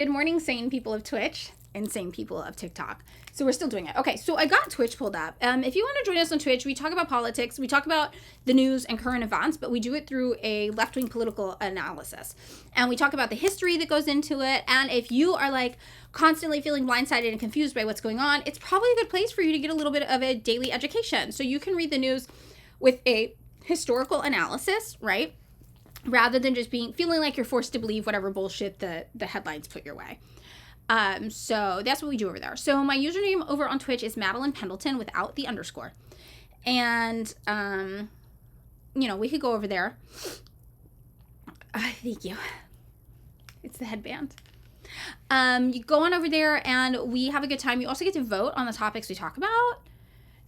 Good morning, sane people of Twitch and sane people of TikTok. So we're still doing it. Okay, so I got Twitch pulled up. If you want to join us on Twitch, we talk about politics, we talk about the news and current events, but we do it through a left-wing political analysis. And we talk about the history that goes into it. And if you are like constantly feeling blindsided and confused by what's going on, it's probably a good place for you to get a little bit of a daily education. So you can read the news with a historical analysis, right? Rather than just feeling like you're forced to believe whatever bullshit the headlines put your way. So that's what we do over there. So my username over on Twitch is Madeline Pendleton without the underscore. And, we could go over there. Thank you. It's the headband. You go on over there and we have a good time. You also get to vote on the topics we talk about.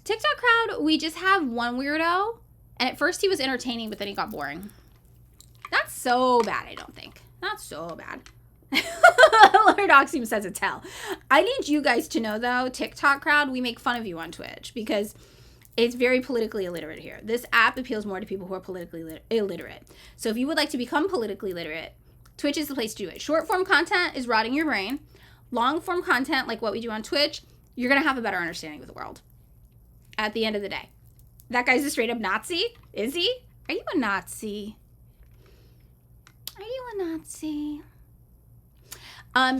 TikTok crowd, we just have one weirdo. And at first he was entertaining, but then he got boring. Not so bad, I don't think. Not so bad. Lord Oxyum says it's hell. I need you guys to know, though, TikTok crowd, we make fun of you on Twitch because it's very politically illiterate here. This app appeals more to people who are politically illiterate. So if you would like to become politically literate, Twitch is the place to do it. Short form content is rotting your brain. Long form content, like what we do on Twitch, you're going to have a better understanding of the world at the end of the day. That guy's a straight up Nazi? Is he? Are you a Nazi? Are you a Nazi?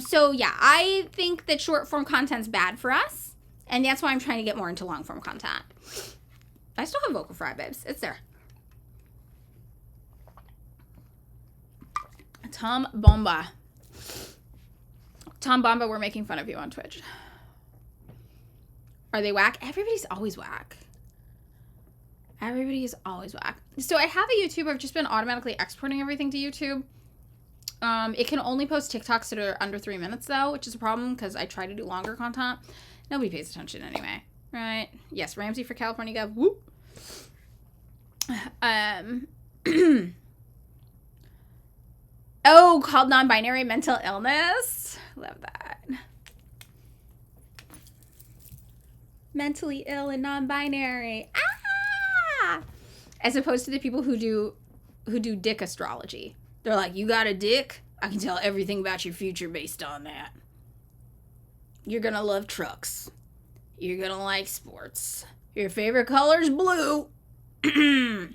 So yeah, I think that short form content's bad for us. And that's why I'm trying to get more into long form content. I still have vocal fry, babes. It's there. Tom Bomba, we're making fun of you on Twitch. Are they whack? Everybody's always whack. Everybody is always whack. So I have a YouTube. I've just been automatically exporting everything to YouTube. It can only post TikToks that are under 3 minutes, though, which is a problem because I try to do longer content. Nobody pays attention anyway, right? Yes, Ramsey for California Gov. Whoop. Oh, called non-binary mental illness. Love that. Mentally ill and non-binary. As opposed to the people who do dick astrology. They're like, you got a dick? I can tell everything about your future based on that. You're gonna love trucks. You're gonna like sports. Your favorite color's blue. You're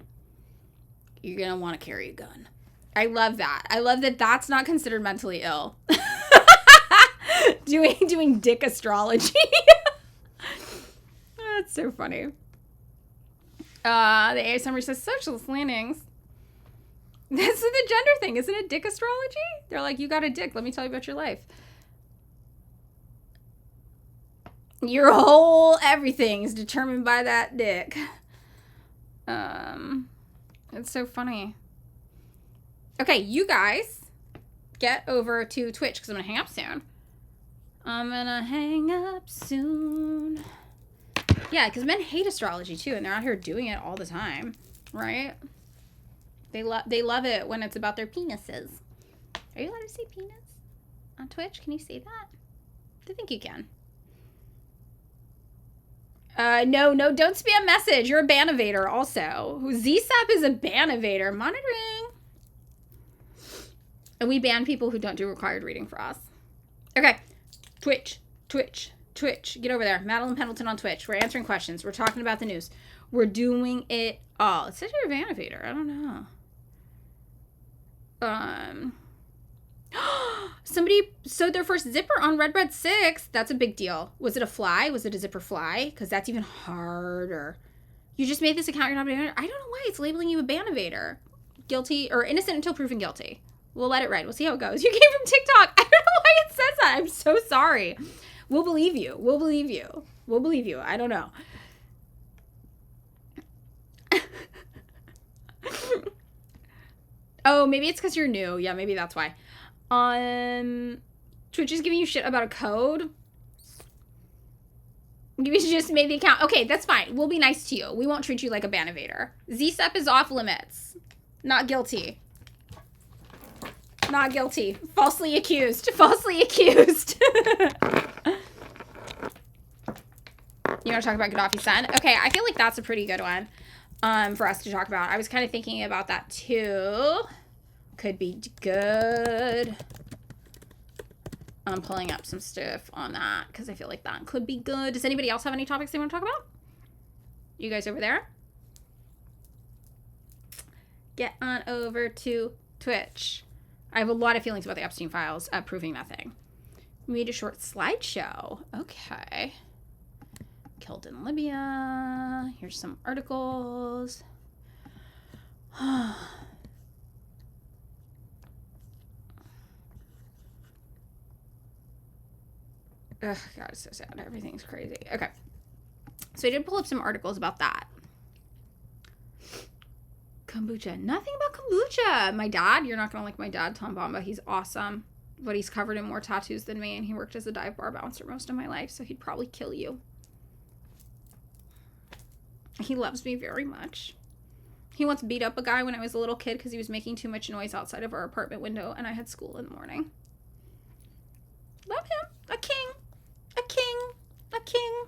gonna want to carry a gun. I love that. I love that that's not considered mentally ill. doing dick astrology. That's so funny. The AI summary says socialist leanings. That's the gender thing, isn't it? Dick astrology? They're like, you got a dick. Let me tell you about your life. Your whole everything is determined by that dick. It's so funny. Okay, you guys get over to Twitch because I'm going to hang up soon. I'm going to hang up soon. Yeah, because men hate astrology too, and they're out here doing it all the time, right? They love it when it's about their penises. Are you allowed to say penis on Twitch? Can you say that? I think you can. No, don't spam message. You're a ban evader also. ZSAP is a ban evader. Monitoring. And we ban people who don't do required reading for us. Okay. Twitch. Get over there. Madeline Pendleton on Twitch. We're answering questions. We're talking about the news. We're doing it all. It says you're a ban evader. I don't know. Somebody sewed their first zipper on Red Red 6. That's a big deal. Was it a fly? Was it a zipper fly? Because that's even harder. You just made this account. You're not a ban evader. I don't know why it's labeling you a ban evader. Guilty or innocent until proven guilty. We'll let it ride. We'll see how it goes. You came from TikTok. I don't know why it says that. I'm so sorry. We'll believe you. I don't know. Oh, maybe it's because you're new. Yeah, maybe that's why. Twitch is giving you shit about a code. You just made the account. Okay, that's fine. We'll be nice to you. We won't treat you like a ban evader. ZSEP is off limits. Not guilty. Not guilty. Falsely accused. You want to talk about Gaddafi's son? Okay, I feel like that's a pretty good one for us to talk about. I was kind of thinking about that too. Could be good. I'm pulling up some stuff on that because I feel like that could be good. Does anybody else have any topics they want to talk about? You guys over there? Get on over to Twitch. I have a lot of feelings about the Epstein files, proving nothing. We made a short slideshow. Okay. Killed in Libya. Here's some articles. Ugh, God, it's so sad. Everything's crazy. Okay. So I did pull up some articles about that. Kombucha. Nothing about kombucha. My dad, you're not going to like my dad, Tom Bomba. He's awesome. But he's covered in more tattoos than me, and he worked as a dive bar bouncer most of my life, so he'd probably kill you. He loves me very much. He once beat up a guy when I was a little kid because he was making too much noise outside of our apartment window, and I had school in the morning. Love him. A king. A king. A king.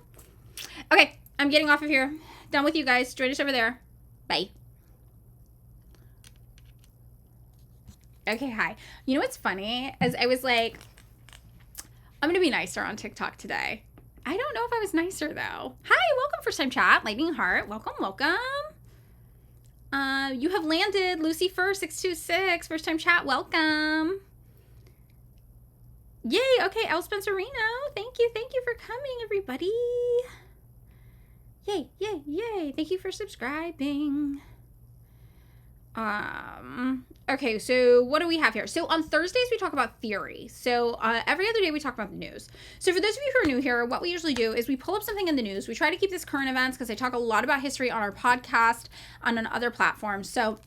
Okay, I'm getting off of here. Done with you guys. Join us over there. Bye. Okay, hi. You know what's funny? As I was like, I'm going to be nicer on TikTok today. I don't know if I was nicer, though. Hi, welcome, first time chat. Lightning Heart. Welcome, welcome. You have landed. Lucy626. First time chat. Welcome. Yay. Okay, El Spencerino. Thank you. Thank you for coming, everybody. Yay, yay, yay. Thank you for subscribing. Okay, so what do we have here? So on Thursdays, we talk about theory. So every other day, we talk about the news. So for those of you who are new here, what we usually do is we pull up something in the news. We try to keep this current events because I talk a lot about history on our podcast and on other platforms. So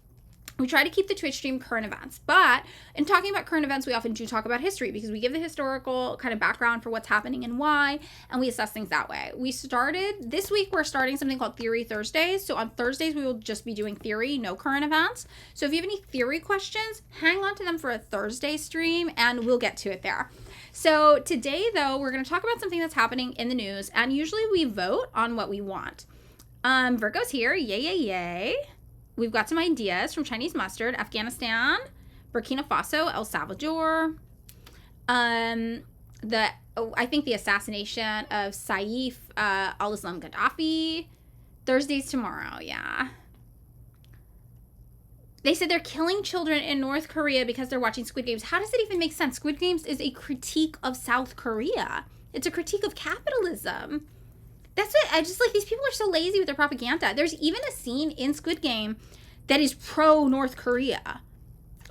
we try to keep the Twitch stream current events, but in talking about current events, we often do talk about history because we give the historical kind of background for what's happening and why, and we assess things that way. This week, we're starting something called Theory Thursdays. So on Thursdays, we will just be doing theory, no current events. So if you have any theory questions, hang on to them for a Thursday stream and we'll get to it there. So today, though, we're going to talk about something that's happening in the news, and usually we vote on what we want. Virgo's here. Yay, yay, yay. We've got some ideas from Chinese Mustard, Afghanistan, Burkina Faso, El Salvador. I think the assassination of Saif al-Islam Gaddafi. Thursday's tomorrow, yeah. They said they're killing children in North Korea because they're watching Squid Games. How does it even make sense? Squid Games is a critique of South Korea. It's a critique of capitalism. That's what I just like. These people are so lazy with their propaganda. There's even a scene in Squid Game that is pro North Korea.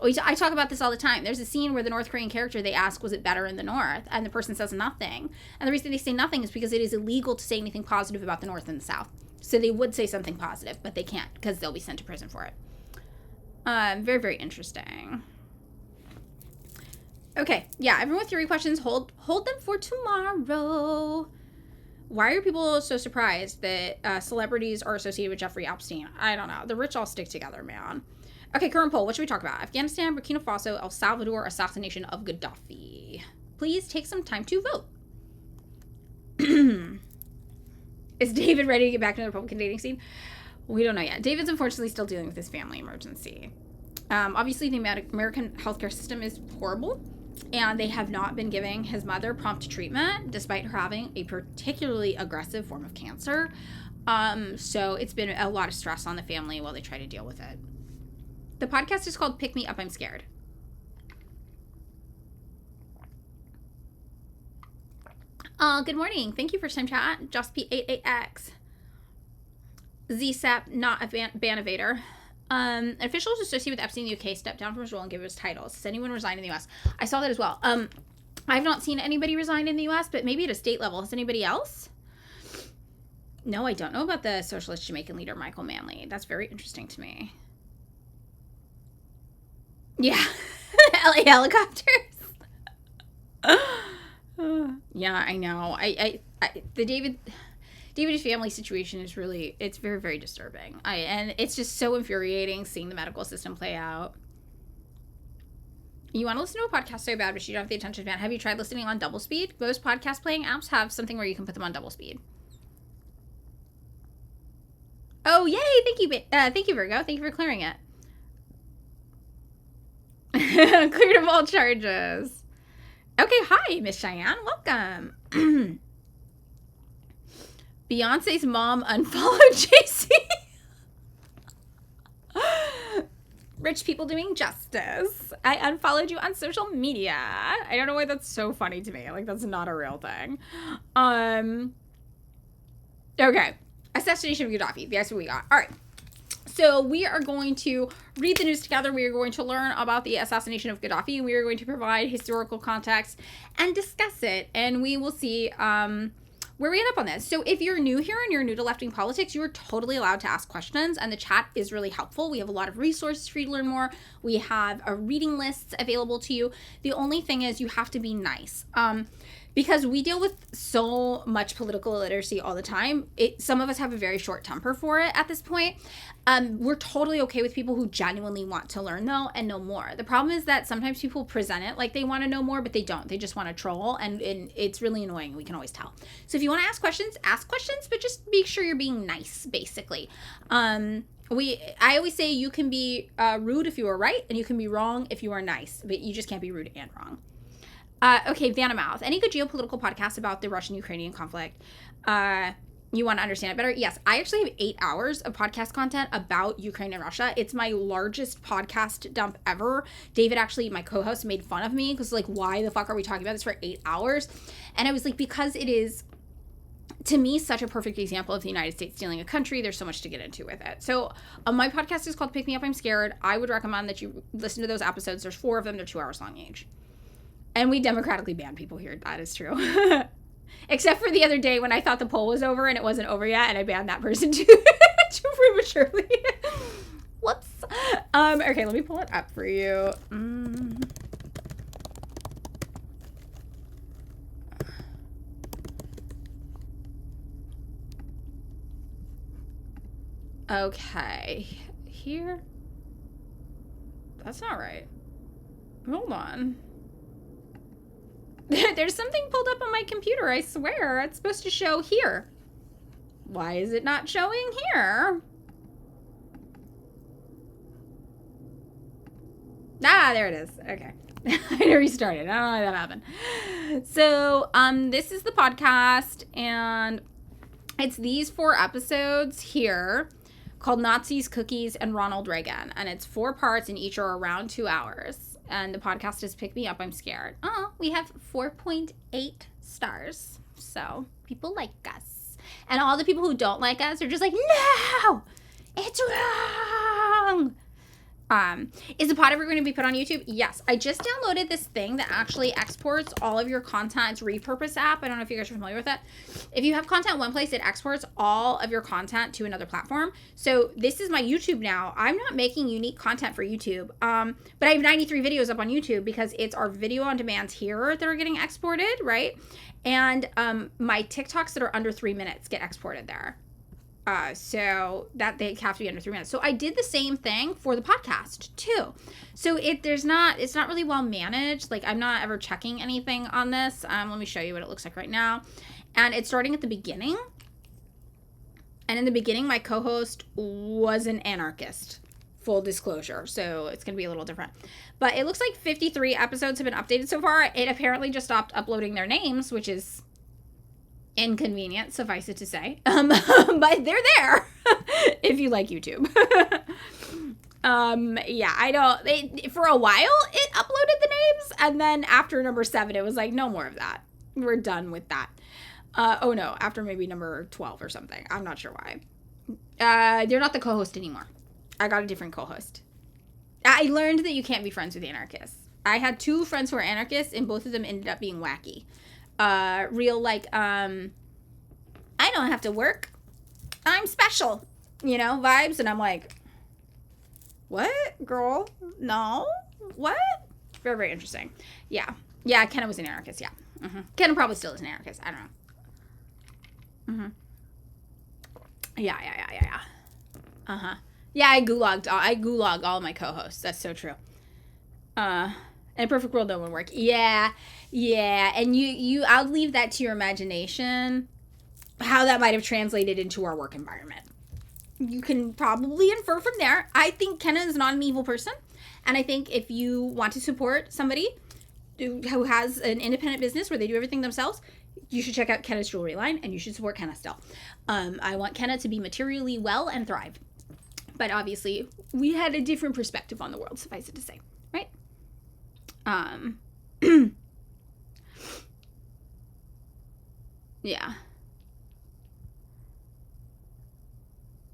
I talk about this all the time. There's a scene where the North Korean character, they ask, was it better in the North? And the person says nothing. And the reason they say nothing is because it is illegal to say anything positive about the North and the South. So they would say something positive, but they can't because they'll be sent to prison for it. Very, very interesting. Okay. Yeah. Everyone with theory questions, hold them for tomorrow. Why are people so surprised that celebrities are associated with Jeffrey Epstein? I don't know. The rich all stick together, man. Okay, current poll. What should we talk about? Afghanistan, Burkina Faso, El Salvador, assassination of Gaddafi. Please take some time to vote. Is David ready to get back to the Republican dating scene? We don't know yet. David's unfortunately still dealing with his family emergency. Obviously, the American healthcare system is horrible. And they have not been giving his mother prompt treatment, despite her having a particularly aggressive form of cancer. So it's been a lot of stress on the family while they try to deal with it. The podcast is called Pick Me Up, I'm Scared. Good morning. Thank you for time chat. Just P88X. ZSAP, not a ban-evader. Officials associated with Epstein in the UK stepped down from his role and gave his titles. Has anyone resigned in the US? I saw that as well. I've not seen anybody resign in the US, but maybe at a state level. Has anybody else? No, I don't know about the socialist Jamaican leader, Michael Manley. That's very interesting to me. Yeah. LA helicopters. Yeah, I know. The David's family situation is really, it's very, very disturbing. And it's just so infuriating seeing the medical system play out. You want to listen to a podcast so bad, but you don't have the attention span. Have you tried listening on double speed? Most podcast playing apps have something where you can put them on double speed. Oh, yay. Thank you, Virgo. Thank you for clearing it. Cleared of all charges. Okay, hi, Miss Cheyenne. Welcome. Beyonce's mom unfollowed JC. Rich people doing justice. I unfollowed you on social media. I don't know why that's so funny to me. Like, that's not a real thing. Okay. Assassination of Gaddafi. That's what we got. All right. So we are going to read the news together. We are going to learn about the assassination of Gaddafi. We are going to provide historical context and discuss it. And we will see where we end up on this. So if you're new here and you're new to left-wing politics, you are totally allowed to ask questions. And the chat is really helpful. We have a lot of resources for you to learn more. We have a reading list available to you. The only thing is you have to be nice. Because we deal with so much political illiteracy all the time, some of us have a very short temper for it at this point. We're totally okay with people who genuinely want to learn, though, and know more. The problem is that sometimes people present it like they want to know more, but they don't. They just want to troll, and it's really annoying. We can always tell. So if you want to ask questions, but just make sure you're being nice, basically. I always say you can be rude if you are right, and you can be wrong if you are nice, but you just can't be rude and wrong. Okay, Vanamouth. Any good geopolitical podcasts about the Russian-Ukrainian conflict? You want to understand it better? Yes, I actually have 8 hours of podcast content about Ukraine and Russia. It's my largest podcast dump ever. David, actually, my co-host, made fun of me because, like, why the fuck are we talking about this for 8 hours? And I was like, because it is, to me, such a perfect example of the United States stealing a country. There's so much to get into with it. So my podcast is called Pick Me Up, I'm Scared. I would recommend that you listen to those episodes. There's 4 of them. They're 2 hours long each. And we democratically ban people here. That is true. Except for the other day when I thought the poll was over and it wasn't over yet, and I banned that person too prematurely. Whoops. Okay, let me pull it up for you. Okay. Here. That's not right. Hold on. There's something pulled up on my computer, I swear. It's supposed to show here. Why is it not showing here? Ah, there it is. Okay. I restarted. I don't know how that happened. So, this is the podcast, and it's these 4 episodes here called Nazis, Cookies, and Ronald Reagan. And it's 4 parts, and each are around 2 hours. And the podcast is Pick Me Up, I'm Scared. Oh, we have 4.8 stars. So people like us. And all the people who don't like us are just like, no, it's wrong. Is the pod ever going to be put on YouTube? Yes. I just downloaded this thing that actually exports all of your content. It's Repurpose app. I don't know if you guys are familiar with that. If you have content one place, it exports all of your content to another platform. So this is my YouTube now. I'm not making unique content for YouTube. But I have 93 videos up on YouTube because it's our video on demands here that are getting exported, right? And my TikToks that are under 3 minutes get exported there. So that they have to be under 3 minutes. So I did the same thing for the podcast too. So it's not really well managed. Like, I'm not ever checking anything on this. Let me show you what it looks like right now. And it's starting at the beginning. And in the beginning, my co-host was an anarchist. Full disclosure. So it's going to be a little different. But it looks like 53 episodes have been updated so far. It apparently just stopped uploading their names, which is inconvenient, suffice it to say. But they're there if you like YouTube. Yeah, I don't. For a while, it uploaded the names, and then after number 7, it was like, no more of that. We're done with that. Oh no, after maybe number 12 or something. I'm not sure why. They're not the co-host anymore. I got a different co-host. I learned that you can't be friends with anarchists. I had 2 friends who were anarchists, and both of them ended up being wacky. Real, like, I don't have to work. I'm special, vibes. And I'm like, what, girl? No? What? Very, very interesting. Yeah. Yeah, Kenna was an anarchist, yeah. Mm-hmm. Kenna probably still is an anarchist. I don't know. Mm-hmm. Yeah. Uh-huh. Yeah, I gulagged all my co-hosts. That's so true. In a perfect world, no one would work. Yeah. And I'll leave that to your imagination, how that might have translated into our work environment. You can probably infer from there. I think Kenna is not an evil person. And I think if you want to support somebody, who has an independent business where they do everything themselves, you should check out Kenna's jewelry line, and you should support Kenna still. I want Kenna to be materially well and thrive. But obviously, we had a different perspective on the world, suffice it to say, right? Yeah.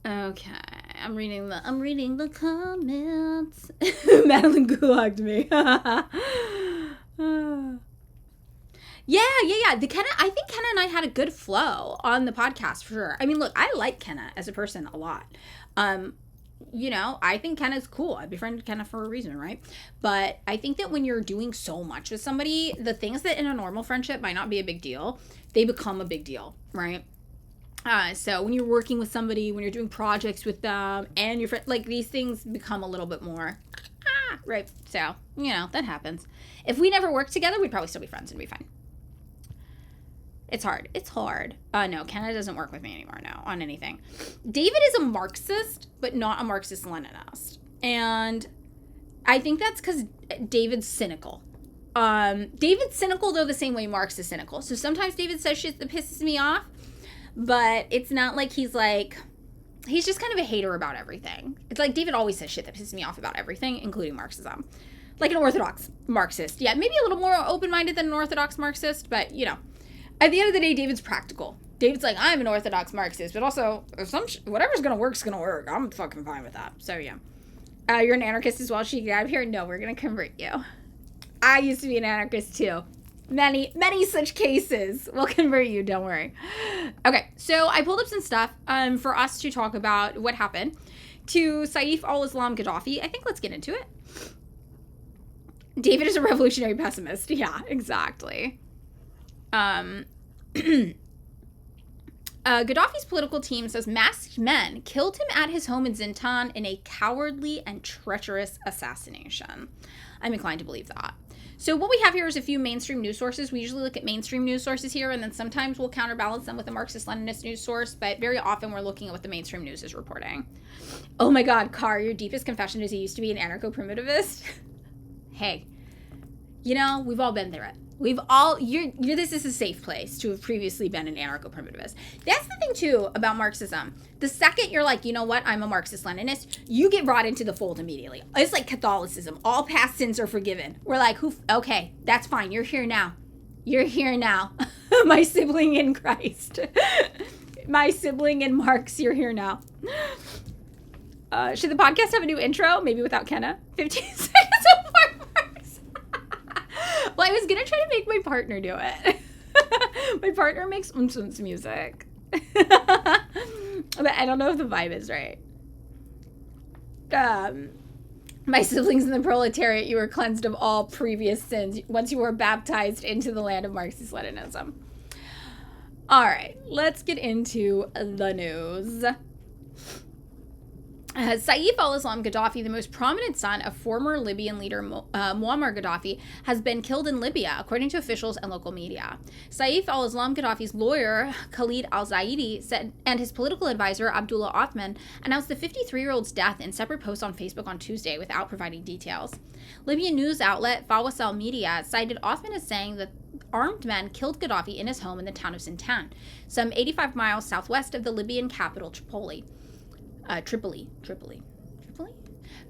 Okay, I'm reading the comments. Madeline gulagged me. Yeah. I think Kenna and I had a good flow on the podcast for sure. I mean, look, I like Kenna as a person a lot. I think Kenna's cool. I befriended Kenna for a reason, right? But I think that when you're doing so much with somebody, the things that in a normal friendship might not be a big deal, they become a big deal, right? So when you're working with somebody, when you're doing projects with them, and your friend, like, these things become a little bit more, right? So, that happens. If we never worked together, we'd probably still be friends and be fine. It's hard. No, Kenna doesn't work with me anymore, no, on anything. David is a Marxist, but not a Marxist-Leninist. And I think that's because David's cynical. David's cynical, though, the same way Marx is cynical. So sometimes David says shit that pisses me off, but it's not like he's just kind of a hater about everything. It's like David always says shit that pisses me off about everything, including Marxism. Like an orthodox Marxist. Yeah, maybe a little more open-minded than an orthodox Marxist, but, at the end of the day, David's practical. David's like, I'm an orthodox Marxist, but also, whatever's going to work's going to work. I'm fucking fine with that. So, yeah. You're an anarchist as well. She get out of here? No, we're going to convert you. I used to be an anarchist, too. Many, many such cases. We'll convert you, don't worry. Okay, so I pulled up some stuff for us to talk about what happened to Saif al-Islam Gaddafi. I think let's get into it. David is a revolutionary pessimist. Yeah, exactly. Gaddafi's political team says masked men killed him at his home in Zintan in a cowardly and treacherous assassination. I'm inclined to believe that. So what we have here is a few mainstream news sources. We usually look at mainstream news sources here, and then sometimes we'll counterbalance them with a Marxist-Leninist news source, but very often we're looking at what the mainstream news is reporting. Oh my God, Carr, your deepest confession is he used to be an anarcho-primitivist? Hey, we've all been through it. This is a safe place to have previously been an anarcho-primitivist. That's the thing, too, about Marxism. The second you're like, you know what, I'm a Marxist-Leninist, you get brought into the fold immediately. It's like Catholicism. All past sins are forgiven. We're like, okay, that's fine. You're here now. My sibling in Christ. My sibling in Marx, you're here now. Should the podcast have a new intro? Maybe without Kenna? 15 seconds of Marx. Well, I was going to try to make my partner do it. My partner makes music. But I don't know if the vibe is right. My siblings in the proletariat, you were cleansed of all previous sins once you were baptized into the land of Marxist-Leninism. All right, let's get into the news. Saif al-Islam Gaddafi, the most prominent son of former Libyan leader Muammar Gaddafi, has been killed in Libya, according to officials and local media. Saif al-Islam Gaddafi's lawyer, Khalid al-Zaidi, said, and his political advisor, Abdullah Othman, announced the 53-year-old's death in separate posts on Facebook on Tuesday without providing details. Libyan news outlet Fawasal Media cited Othman as saying that armed men killed Gaddafi in his home in the town of Zintan, some 85 miles southwest of the Libyan capital, Tripoli.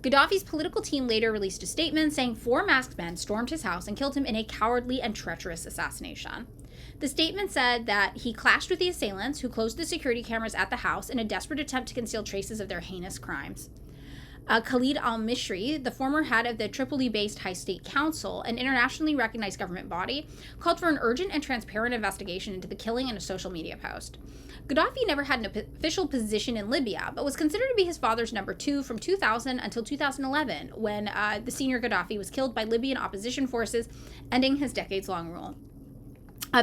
Gaddafi's political team later released a statement saying 4 masked men stormed his house and killed him in a cowardly and treacherous assassination. The statement said that he clashed with the assailants, who closed the security cameras at the house in a desperate attempt to conceal traces of their heinous crimes. Khalid al-Mishri, the former head of the Tripoli-based High State Council, an internationally recognized government body, called for an urgent and transparent investigation into the killing in a social media post. Gaddafi never had an official position in Libya, but was considered to be his father's number 2 from 2000 until 2011, when the senior Gaddafi was killed by Libyan opposition forces, ending his decades-long rule.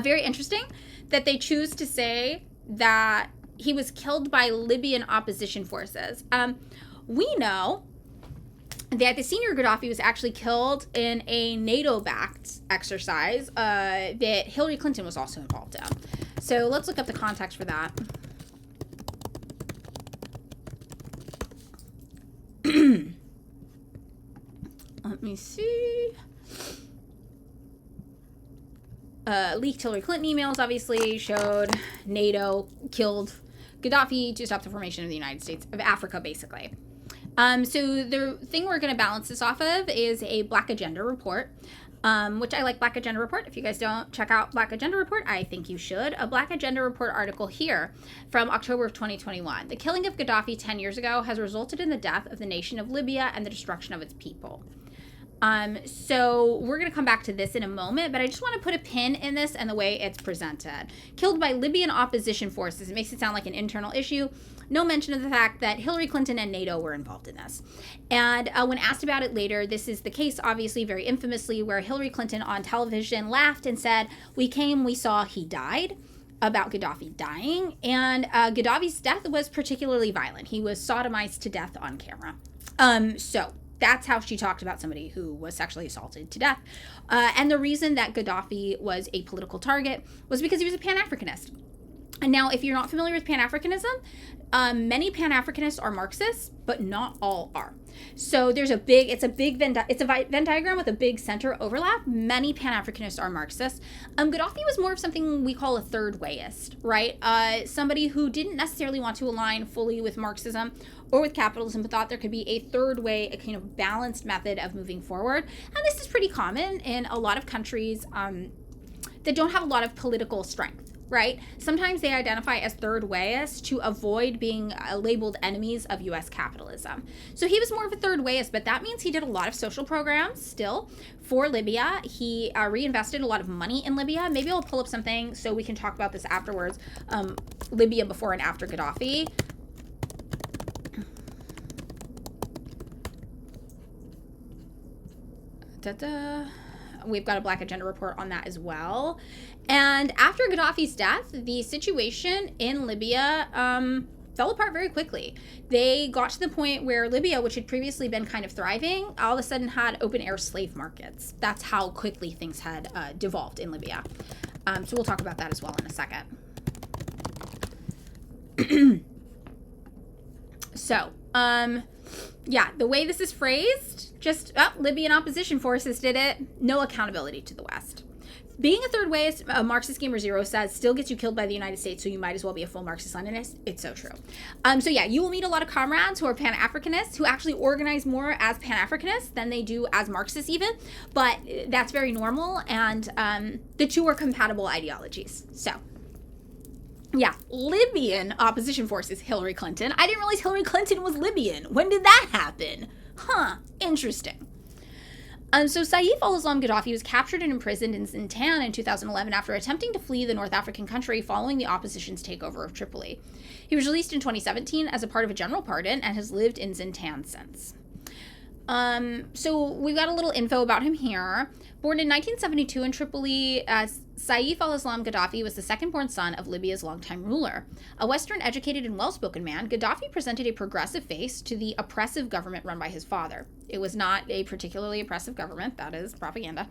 Very interesting that they choose to say that he was killed by Libyan opposition forces. We know that the senior Gaddafi was actually killed in a NATO-backed exercise that Hillary Clinton was also involved in. So let's look up the context for that. Let me see. leaked Hillary Clinton emails, obviously, showed NATO killed Gaddafi to stop the formation of the United States of Africa, basically. So the thing we're going to balance this off of is a Black Agenda report, which I like Black Agenda report. If you guys don't check out Black Agenda report, I think you should. A Black Agenda report article here from October of 2021. The killing of Gaddafi 10 years ago has resulted in the death of the nation of Libya and the destruction of its people. So we're going to come back to this in a moment, but I just want to put a pin in this and the way it's presented. Killed by Libyan opposition forces. It makes it sound like an internal issue. No mention of the fact that Hillary Clinton and NATO were involved in this. And when asked about it later, this is the case, obviously, very infamously, where Hillary Clinton on television laughed and said, "We came, we saw, he died," about Gaddafi dying. And Gaddafi's death was particularly violent. He was sodomized to death on camera. So that's how she talked about somebody who was sexually assaulted to death. And the reason that Gaddafi was a political target was because he was a Pan-Africanist. And now, if you're not familiar with Pan-Africanism, many Pan-Africanists are Marxists, but not all are. So it's a Venn diagram with a big center overlap. Many Pan-Africanists are Marxists. Gaddafi was more of something we call a third wayist, right? Somebody who didn't necessarily want to align fully with Marxism or with capitalism, but thought there could be a third way, a kind of balanced method of moving forward. And this is pretty common in a lot of countries that don't have a lot of political strength. Right? Sometimes they identify as third wayist to avoid being labeled enemies of U.S. capitalism. So he was more of a third wayist, but that means he did a lot of social programs still for Libya. He reinvested a lot of money in Libya. Maybe I'll pull up something so we can talk about this afterwards. Libya before and after Gaddafi. We've got a Black Agenda report on that as well. And after Gaddafi's death, the situation in Libya fell apart very quickly. They got to the point where Libya, which had previously been kind of thriving, all of a sudden had open-air slave markets. That's how quickly things had devolved in Libya. So we'll talk about that as well in a second. So, yeah, the way this is phrased, just, Libyan opposition forces did it. No accountability to the West. Being a third wayist, Marxist Gamer Zero says, still gets you killed by the United States, so you might as well be a full Marxist-Leninist. It's so true. So yeah, you will meet a lot of comrades who are Pan-Africanists, who actually organize more as Pan-Africanists than they do as Marxists even, but that's very normal, and the two are compatible ideologies. So yeah, Libyan opposition forces, Hillary Clinton. I didn't realize Hillary Clinton was Libyan. When did that happen? Huh, interesting. So Saif al-Islam Gaddafi was captured and imprisoned in Zintan in 2011 after attempting to flee the North African country following the opposition's takeover of Tripoli. He was released in 2017 as a part of a general pardon and has lived in Zintan since. So we've got a little info about him here. Born in 1972 in Tripoli, Saif al-Islam Gaddafi was the second-born son of Libya's longtime ruler. A Western-educated and well-spoken man, Gaddafi presented a progressive face to the oppressive government run by his father. It was not a particularly oppressive government, that is propaganda.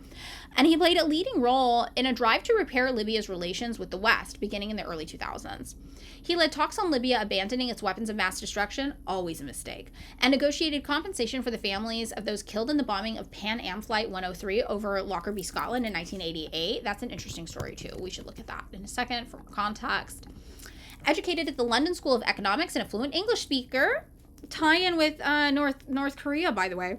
And he played a leading role in a drive to repair Libya's relations with the West, beginning in the early 2000s. He led talks on Libya abandoning its weapons of mass destruction, always a mistake, and negotiated compensation for the families of those killed in the bombing of Pan Am Flight 103 over Lockerbie, Scotland in 1988. That's an interesting story too. We should look at that in a second for more context. Educated at the London School of Economics and a fluent English speaker. Tie in with North Korea, by the way.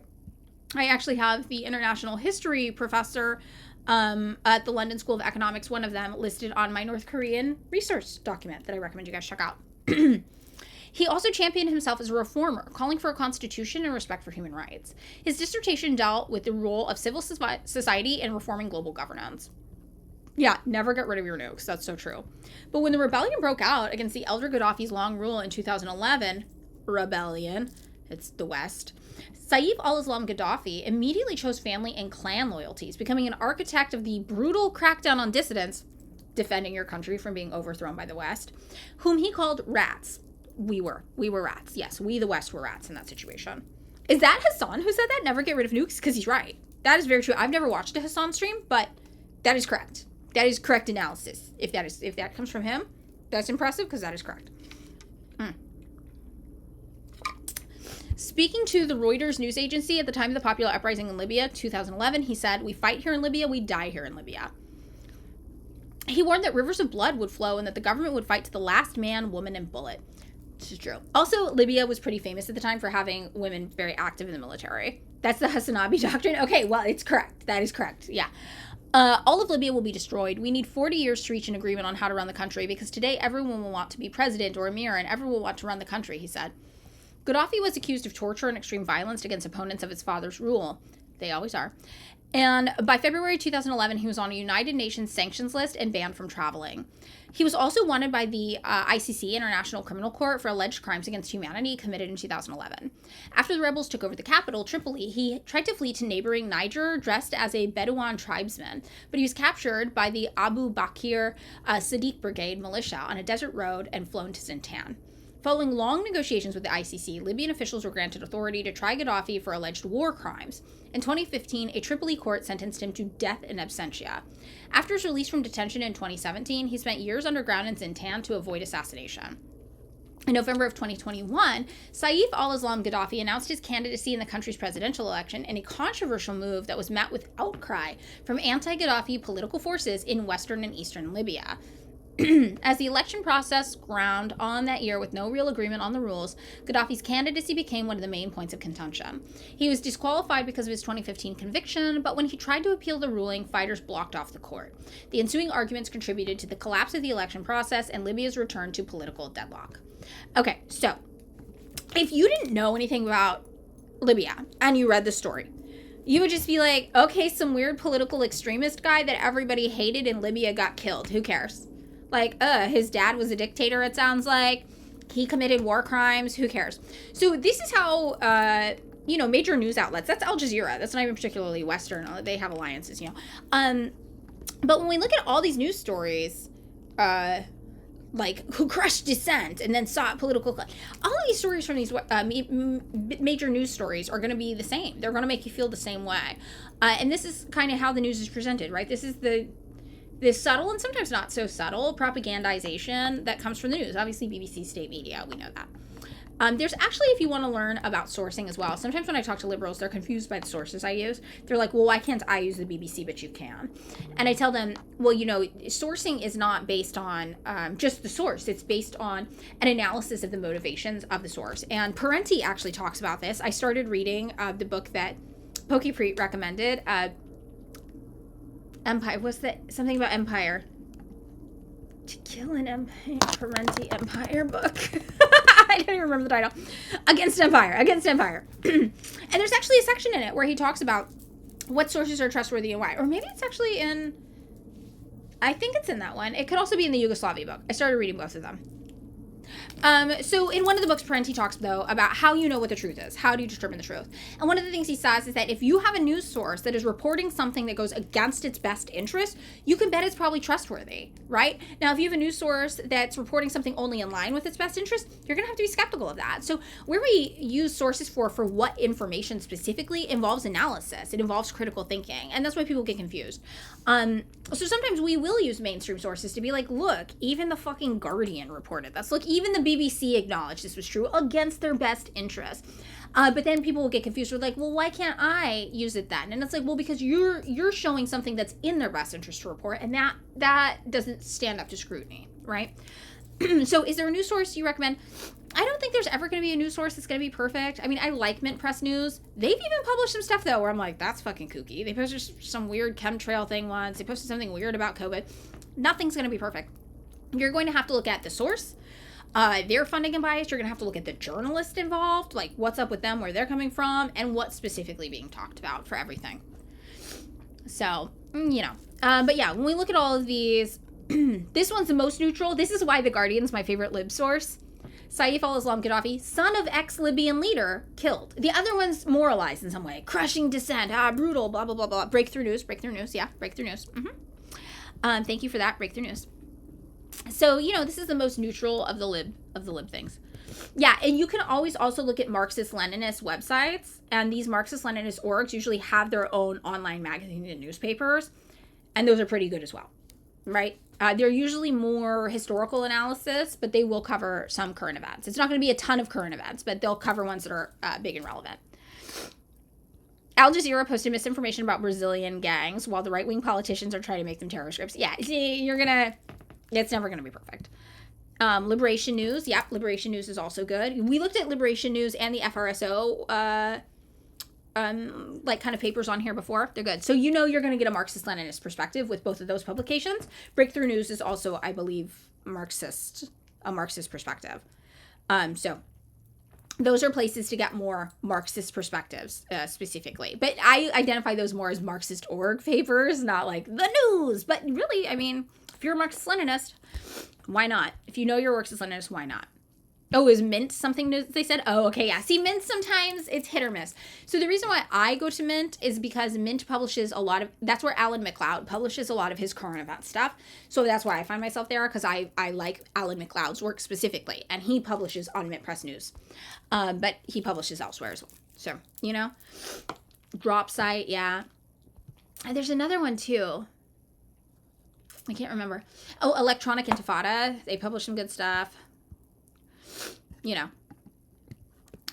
I actually have the international history professor at the London School of Economics, one of them, listed on my North Korean research document that I recommend you guys check out. He also championed himself as a reformer, calling for a constitution and respect for human rights. His dissertation dealt with the role of civil society in reforming global governance. Yeah, never get rid of your nukes. That's so true. But when the rebellion broke out against the elder Gaddafi's long rule in 2011, rebellion, it's the West, Saif al-Islam Gaddafi immediately chose family and clan loyalties, becoming an architect of the brutal crackdown on dissidents, defending your country from being overthrown by the West, whom he called rats. We were rats. Yes, we the West were rats in that situation. Is that Hassan who said that? Never get rid of nukes? Because he's right. That is very true. I've never watched a Hassan stream, but that is correct. That is correct analysis. If that comes from him, that's impressive because that is correct. Speaking to the Reuters news agency at the time of the popular uprising in Libya, 2011, he said, "We fight here in Libya, we die here in Libya." He warned that rivers of blood would flow and that the government would fight to the last man, woman, and bullet. This is true. Also, Libya was pretty famous at the time for having women very active in the military. That's the Hassanabi doctrine. Okay, well, it's correct. That is correct. Yeah. All of Libya will be destroyed. We need 40 years to reach an agreement on how to run the country because today everyone will want to be president or emir and everyone will want to run the country, he said. Gaddafi was accused of torture and extreme violence against opponents of his father's rule. They always are. And by February 2011, he was on a United Nations sanctions list and banned from traveling. He was also wanted by the ICC, International Criminal Court, for alleged crimes against humanity committed in 2011. After the rebels took over the capital, Tripoli, he tried to flee to neighboring Niger dressed as a Bedouin tribesman, but he was captured by the Abu Bakr Sadiq Brigade militia on a desert road and flown to Zintan. Following long negotiations with the ICC, Libyan officials were granted authority to try Gaddafi for alleged war crimes. In 2015, a Tripoli court sentenced him to death in absentia. After his release from detention in 2017, he spent years underground in Zintan to avoid assassination. In November of 2021, Saif al-Islam Gaddafi announced his candidacy in the country's presidential election in a controversial move that was met with outcry from anti-Gaddafi political forces in western and eastern Libya. As the election process ground on that year with no real agreement on the rules, Gaddafi's candidacy became one of the main points of contention. He was disqualified because of his 2015 conviction, but when he tried to appeal the ruling, fighters blocked off the court. The ensuing arguments contributed to the collapse of the election process and Libya's return to political deadlock. Okay, so if you didn't know anything about Libya and you read the story, you would just be like, okay, some weird political extremist guy that everybody hated in Libya got killed. Who cares? Like, his dad was a dictator, it sounds like. He committed war crimes. Who cares? So this is how, major news outlets, that's Al Jazeera. That's not even particularly Western. They have alliances, But when we look at all these news stories, like who crushed dissent and then sought political, all of these stories from these major news stories are going to be the same. They're going to make you feel the same way. And this is kind of how the news is presented, right? This is this subtle and sometimes not so subtle propagandization that comes from the news. Obviously, BBC state media, we know that. There's actually, if you want to learn about sourcing as well, sometimes when I talk to liberals, they're confused by the sources I use. They're like, well, why can't I use the BBC, but you can? And I tell them, well, sourcing is not based on just the source. It's based on an analysis of the motivations of the source. And Parenti actually talks about this. I started reading the book that Pokey Preet recommended, Empire. What's that? Something about Empire. To Kill an Empire. Parenti Empire book. I don't even remember the title. Against Empire. And there's actually a section in it where he talks about what sources are trustworthy and why. Or maybe it's actually in... I think it's in that one. It could also be in the Yugoslavia book. I started reading both of them. So in one of the books, Parenti talks, though, about how you know what the truth is. How do you determine the truth? And one of the things he says is that if you have a news source that is reporting something that goes against its best interest, you can bet it's probably trustworthy, right? Now, if you have a news source that's reporting something only in line with its best interest, you're going to have to be skeptical of that. So where we use sources for what information specifically involves analysis. It involves critical thinking. And that's why people get confused. So sometimes we will use mainstream sources to be like, look, even the fucking Guardian reported this. Look, even the BBC acknowledged this was true against their best interest. But then people will get confused with like, well, why can't I use it then? And it's like, well, because you're showing something that's in their best interest to report, and that doesn't stand up to scrutiny, right? So is there a news source you recommend? I don't think there's ever going to be a news source that's going to be perfect. I mean, I like Mint Press News. They've even published some stuff, though, where I'm like, that's fucking kooky. They posted some weird chemtrail thing once. They posted something weird about COVID. Nothing's going to be perfect. You're going to have to look at the source, their funding and bias. You're going to have to look at the journalist involved, like what's up with them, where they're coming from, and what's specifically being talked about for everything. So, but yeah, when we look at all of these, this one's the most neutral. This is why The Guardian's my favorite lib source. Saif al-Islam Gaddafi, son of ex-Libyan leader, killed. The other one's moralized in some way. Crushing dissent, brutal, blah, blah, blah, blah. Breakthrough news, yeah, breakthrough news. Thank you for that, breakthrough news. So, this is the most neutral of the lib things. Yeah, and you can always also look at Marxist-Leninist websites, and these Marxist-Leninist orgs usually have their own online magazines and newspapers, and those are pretty good as well, right? They're usually more historical analysis, but they will cover some current events. It's not going to be a ton of current events, but they'll cover ones that are big and relevant. Al Jazeera posted misinformation about Brazilian gangs while the right-wing politicians are trying to make them terrorist groups. Yeah, see, it's never gonna be perfect. Liberation News. Yep, Liberation News is also good. We looked at Liberation News and the FRSO like kind of papers on here before. They're good. So you're going to get a Marxist-Leninist perspective with both of those publications. Breakthrough News is also, I believe, a Marxist perspective. So those are places to get more Marxist perspectives, specifically. But I identify those more as Marxist org papers, not like the news. But really, I mean, if you're a Marxist-Leninist, why not? If you know you're a Marxist-Leninist, why not? Oh, is Mint something new? They said, oh, okay, yeah. See, Mint sometimes it's hit or miss. So the reason why I go to Mint is because Mint publishes that's where Alan McLeod publishes a lot of his current event stuff. So that's why I find myself there, because I like Alan McLeod's work specifically. And he publishes on Mint Press News. But he publishes elsewhere as well. So, Drop Site, yeah. And there's another one too. I can't remember. Oh, Electronic Intifada. They publish some good stuff.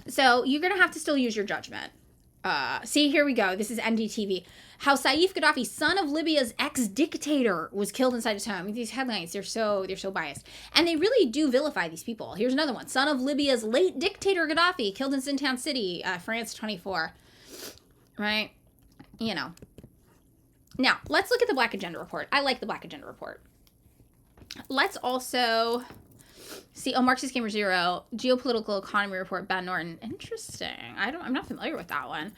So you're going to have to still use your judgment. See, here we go. This is NDTV. How Saif Gaddafi, son of Libya's ex-dictator, was killed inside his home. These headlines, they're so biased. And they really do vilify these people. Here's another one. Son of Libya's late dictator Gaddafi, killed in Sintan City, France 24. Right? Now, let's look at the Black Agenda Report. I like the Black Agenda Report. Let's also see, Marxist Gamer Zero, Geopolitical Economy Report, Ben Norton. Interesting. I'm not familiar with that one.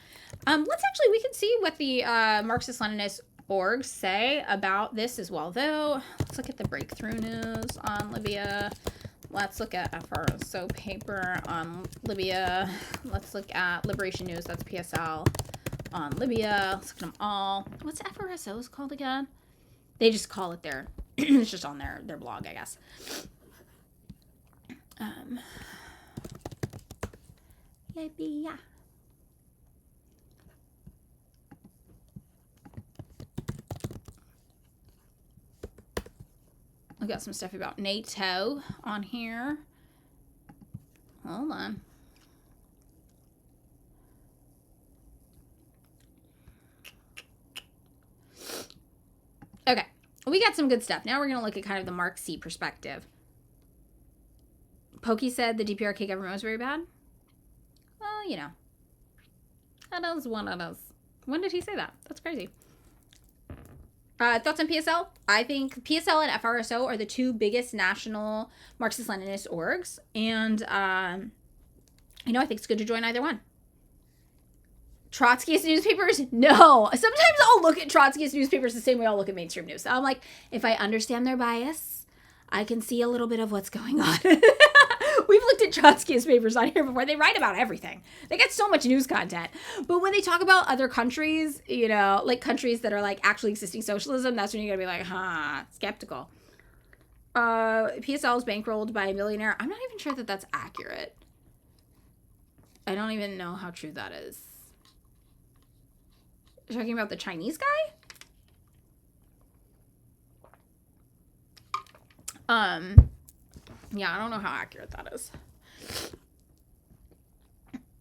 We can see what the Marxist-Leninist orgs say about this as well, though. Let's look at the Breakthrough News on Libya. Let's look at FRSO paper on Libya. Let's look at Liberation News, that's PSL, on Libya. Let's look at them all. What's FRSO's called again? They just call it their, it's just on their blog, I guess. Libya. We got some stuff about NATO on here. Hold on. Okay, we got some good stuff. Now we're going to look at kind of the Mark C perspective. Pokey said the DPRK government was very bad. Well, that is one of those. When did he say that? That's crazy. Thoughts on PSL? I think PSL and FRSO are the two biggest national Marxist-Leninist orgs. And, I think it's good to join either one. Trotskyist newspapers? No. Sometimes I'll look at Trotskyist newspapers the same way I'll look at mainstream news. So I'm like, if I understand their bias, I can see a little bit of what's going on. We've looked at Trotskyist papers on here before. They write about everything. They get so much news content. But when they talk about other countries, like countries that are like actually existing socialism, that's when you're going to be like, skeptical. PSL is bankrolled by a millionaire. I'm not even sure that that's accurate. I don't even know how true that is. You're talking about the Chinese guy? Yeah, I don't know how accurate that is.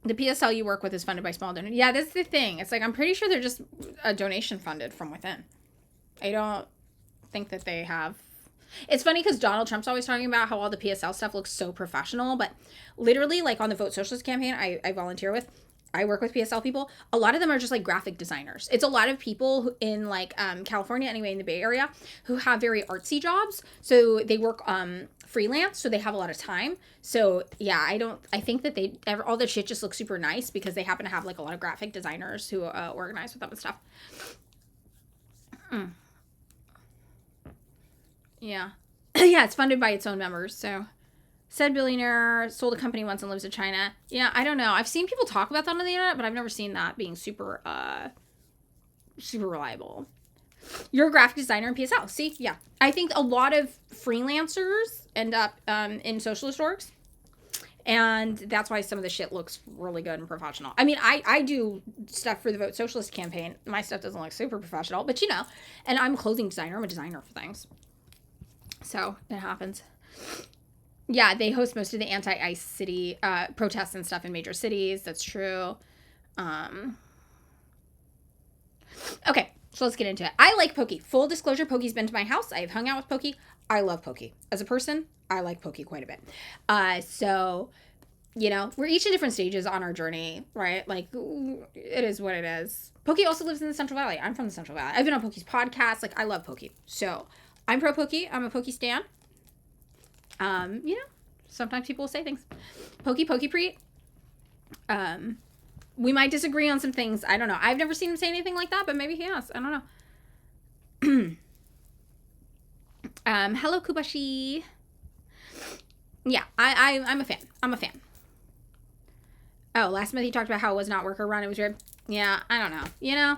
The PSL you work with is funded by small donors. Yeah, that's the thing. It's like, I'm pretty sure they're just a donation funded from within. I don't think that they have. It's funny because Donald Trump's always talking about how all the PSL stuff looks so professional, but literally, like on the Vote Socialist campaign I volunteer with, I work with PSL people. A lot of them are just like graphic designers. It's a lot of people who, in like California, anyway, in the Bay Area, who have very artsy jobs. So they work freelance, so they have a lot of time. So yeah, I think that all their shit just looks super nice because they happen to have like a lot of graphic designers who organize with them and stuff. Yeah. Yeah, it's funded by its own members, so. Said billionaire sold a company once and lives in China. Yeah, I don't know. I've seen people talk about that on the internet, but I've never seen that being super reliable. You're a graphic designer in PSL. See? Yeah. I think a lot of freelancers end up in socialist orgs. And that's why some of the shit looks really good and professional. I mean, I do stuff for the Vote Socialist campaign. My stuff doesn't look super professional, but and I'm a clothing designer. I'm a designer for things. So it happens. Yeah, they host most of the anti-ICE city protests and stuff in major cities. That's true. Okay, so let's get into it. I like Pokey. Full disclosure, Pokey's been to my house. I have hung out with Pokey. I love Pokey. As a person, I like Pokey quite a bit. So, you know, we're each in different stages on our journey, right? Like, it is what it is. Pokey also lives in the Central Valley. I'm from the Central Valley. I've been on Pokey's podcast. Like, I love Pokey. So, I'm pro Pokey. I'm a Pokey stan. You know, sometimes people will say things. Pokey Preet. We might disagree on some things. I don't know. I've never seen him say anything like that, but maybe he has. I don't know. Hello, Kubashi. Yeah, I'm a fan. I'm a fan. Oh, last month he talked about how it was not worker run. It was weird. Yeah, I don't know. You know,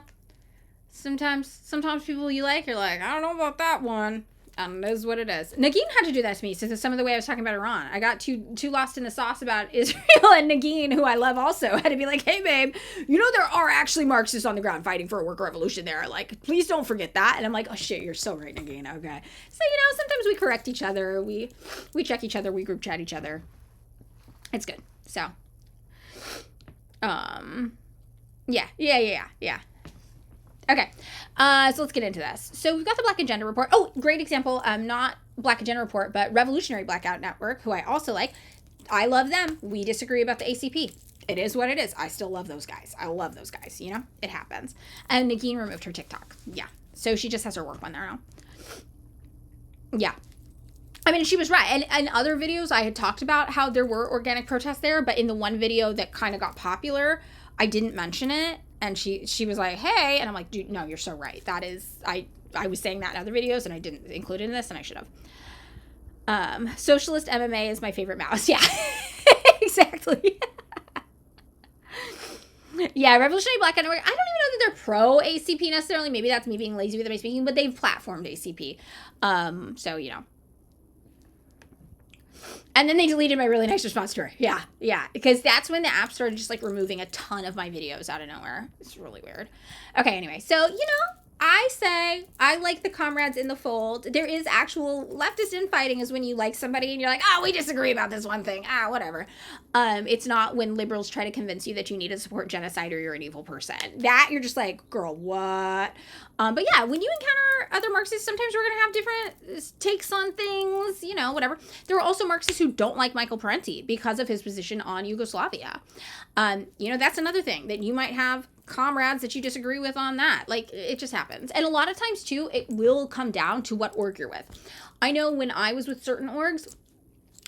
sometimes people you like, you're like, I don't know about that one. It is what it is. Nagin had to do that to me. So some of the way I was talking about Iran, I got too lost in the sauce about Israel, and Nagin, who I love also, had to be like, hey, babe, you know there are actually Marxists on the ground fighting for a worker revolution there. Like, please don't forget that. And I'm like, oh, shit, you're so right, Nagin. Okay. So, you know, sometimes we correct each other. We check each other. We group chat each other. It's good. So, yeah. Okay, so let's get into this. So we've got the Black Agenda Report. Oh, great example. Not Black Agenda Report, but Revolutionary Blackout Network, who I also like. I love them. We disagree about the ACP. It is what it is. I still love those guys. I love those guys, you know? It happens. And Nagin removed her TikTok. Yeah. So she just has her work one there now. Yeah. I mean, she was right. And in other videos, I had talked about how there were organic protests there, but in the one video that kind of got popular, I didn't mention it. And she was like, hey, and I'm like, dude, no, you're so right. That is, I was saying that in other videos and I didn't include it in this, and I should have. Socialist MMA is my favorite mouse. Yeah, exactly. Yeah, Revolutionary Blackout Network. I don't even know that they're pro ACP necessarily. Maybe that's me being lazy with my speaking, but they've platformed ACP. So, you know. And then they deleted my really nice response to her. Yeah. Because that's when the app started just like removing a ton of my videos out of nowhere. It's really weird. Okay, anyway. So, you know, I say I like the comrades in the fold. There is actual leftist infighting is when you like somebody and you're like, oh, we disagree about this one thing. Whatever. It's not when liberals try to convince you that you need to support genocide or you're an evil person. That you're just like, girl, what? But yeah, when you encounter other Marxists, sometimes we're going to have different takes on things, you know, whatever. There are also Marxists who don't like Michael Parenti because of his position on Yugoslavia. You know, that's another thing that you might have comrades that you disagree with on that. Like, it just happens. And a lot of times, too, it will come down to what org you're with. I know when I was with certain orgs,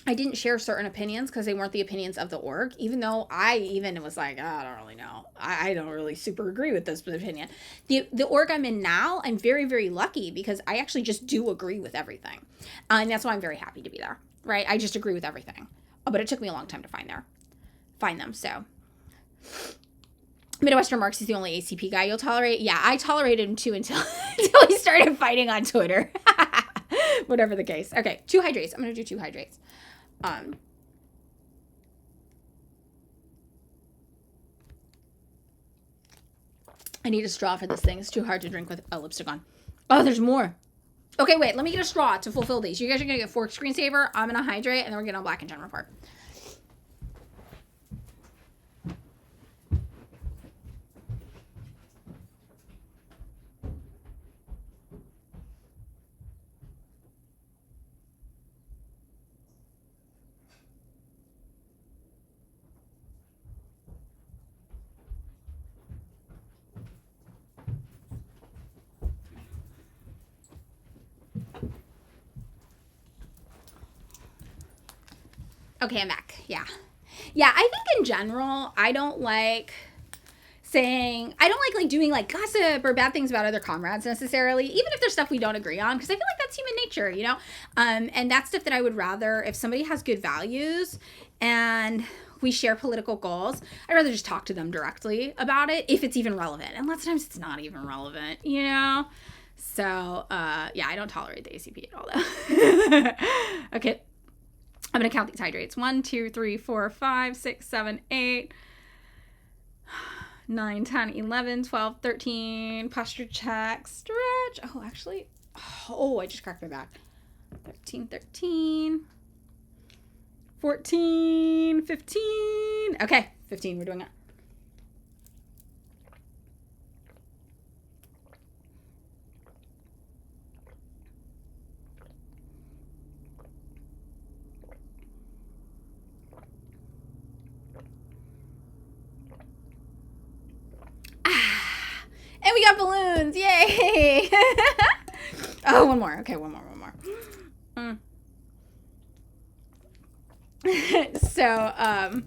I didn't share certain opinions because they weren't the opinions of the org, even though I even was like, oh, I don't really know. I don't really super agree with this opinion. The org I'm in now, I'm very, very lucky because I actually just do agree with everything. And that's why I'm very happy to be there, right? I just agree with everything. But it took me a long time to find them, so. Midwestern Marks is the only ACP guy you'll tolerate. Yeah, I tolerated him too until he started fighting on Twitter. Whatever the case. Okay, 2 hydrates. I'm going to do 2 hydrates. I need a straw for this thing. It's too hard to drink with a lipstick on. Oh, there's more. Okay, wait. Let me get a straw to fulfill these. You guys are going to get fork screensaver. I'm going to hydrate, and then we're getting on Black Agenda Report. Okay, I'm back. Yeah, I think in general, I don't like doing like gossip or bad things about other comrades necessarily, even if there's stuff we don't agree on, because I feel like that's human nature, you know? And that's stuff that I would rather, if somebody has good values and we share political goals, I'd rather just talk to them directly about it if it's even relevant. And lots of times it's not even relevant, you know? So, yeah, I don't tolerate the ACP at all, though. Okay. I'm going to count these hydrates. 1, 2, 3, 4, 5, 6, 7, 8, 9, 10, 11, 12, 13. Posture check. Stretch. Oh, actually. Oh, I just cracked my back. 13. 14. 15. Okay, 15. We're doing it. Congratulations. Yay. Oh, one more. Okay, one more. So,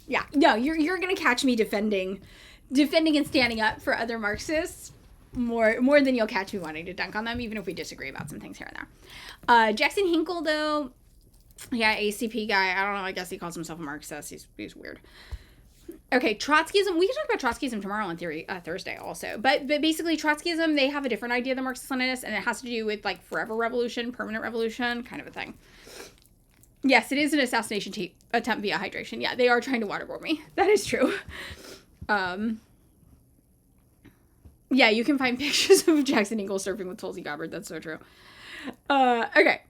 yeah. No, you're going to catch me defending and standing up for other Marxists more than you'll catch me wanting to dunk on them, even if we disagree about some things here and there. Jackson Hinkle, though, yeah, ACP guy. I don't know. I guess he calls himself a Marxist. He's weird. Okay, Trotskyism. We can talk about Trotskyism tomorrow on Thursday also. But basically, Trotskyism, they have a different idea than Marxist-Leninists, and it has to do with, like, forever revolution, permanent revolution, kind of a thing. Yes, it is an assassination attempt via hydration. Yeah, they are trying to waterboard me. That is true. Yeah, you can find pictures of Jackson Hinkle surfing with Tulsi Gabbard. That's so true. Okay.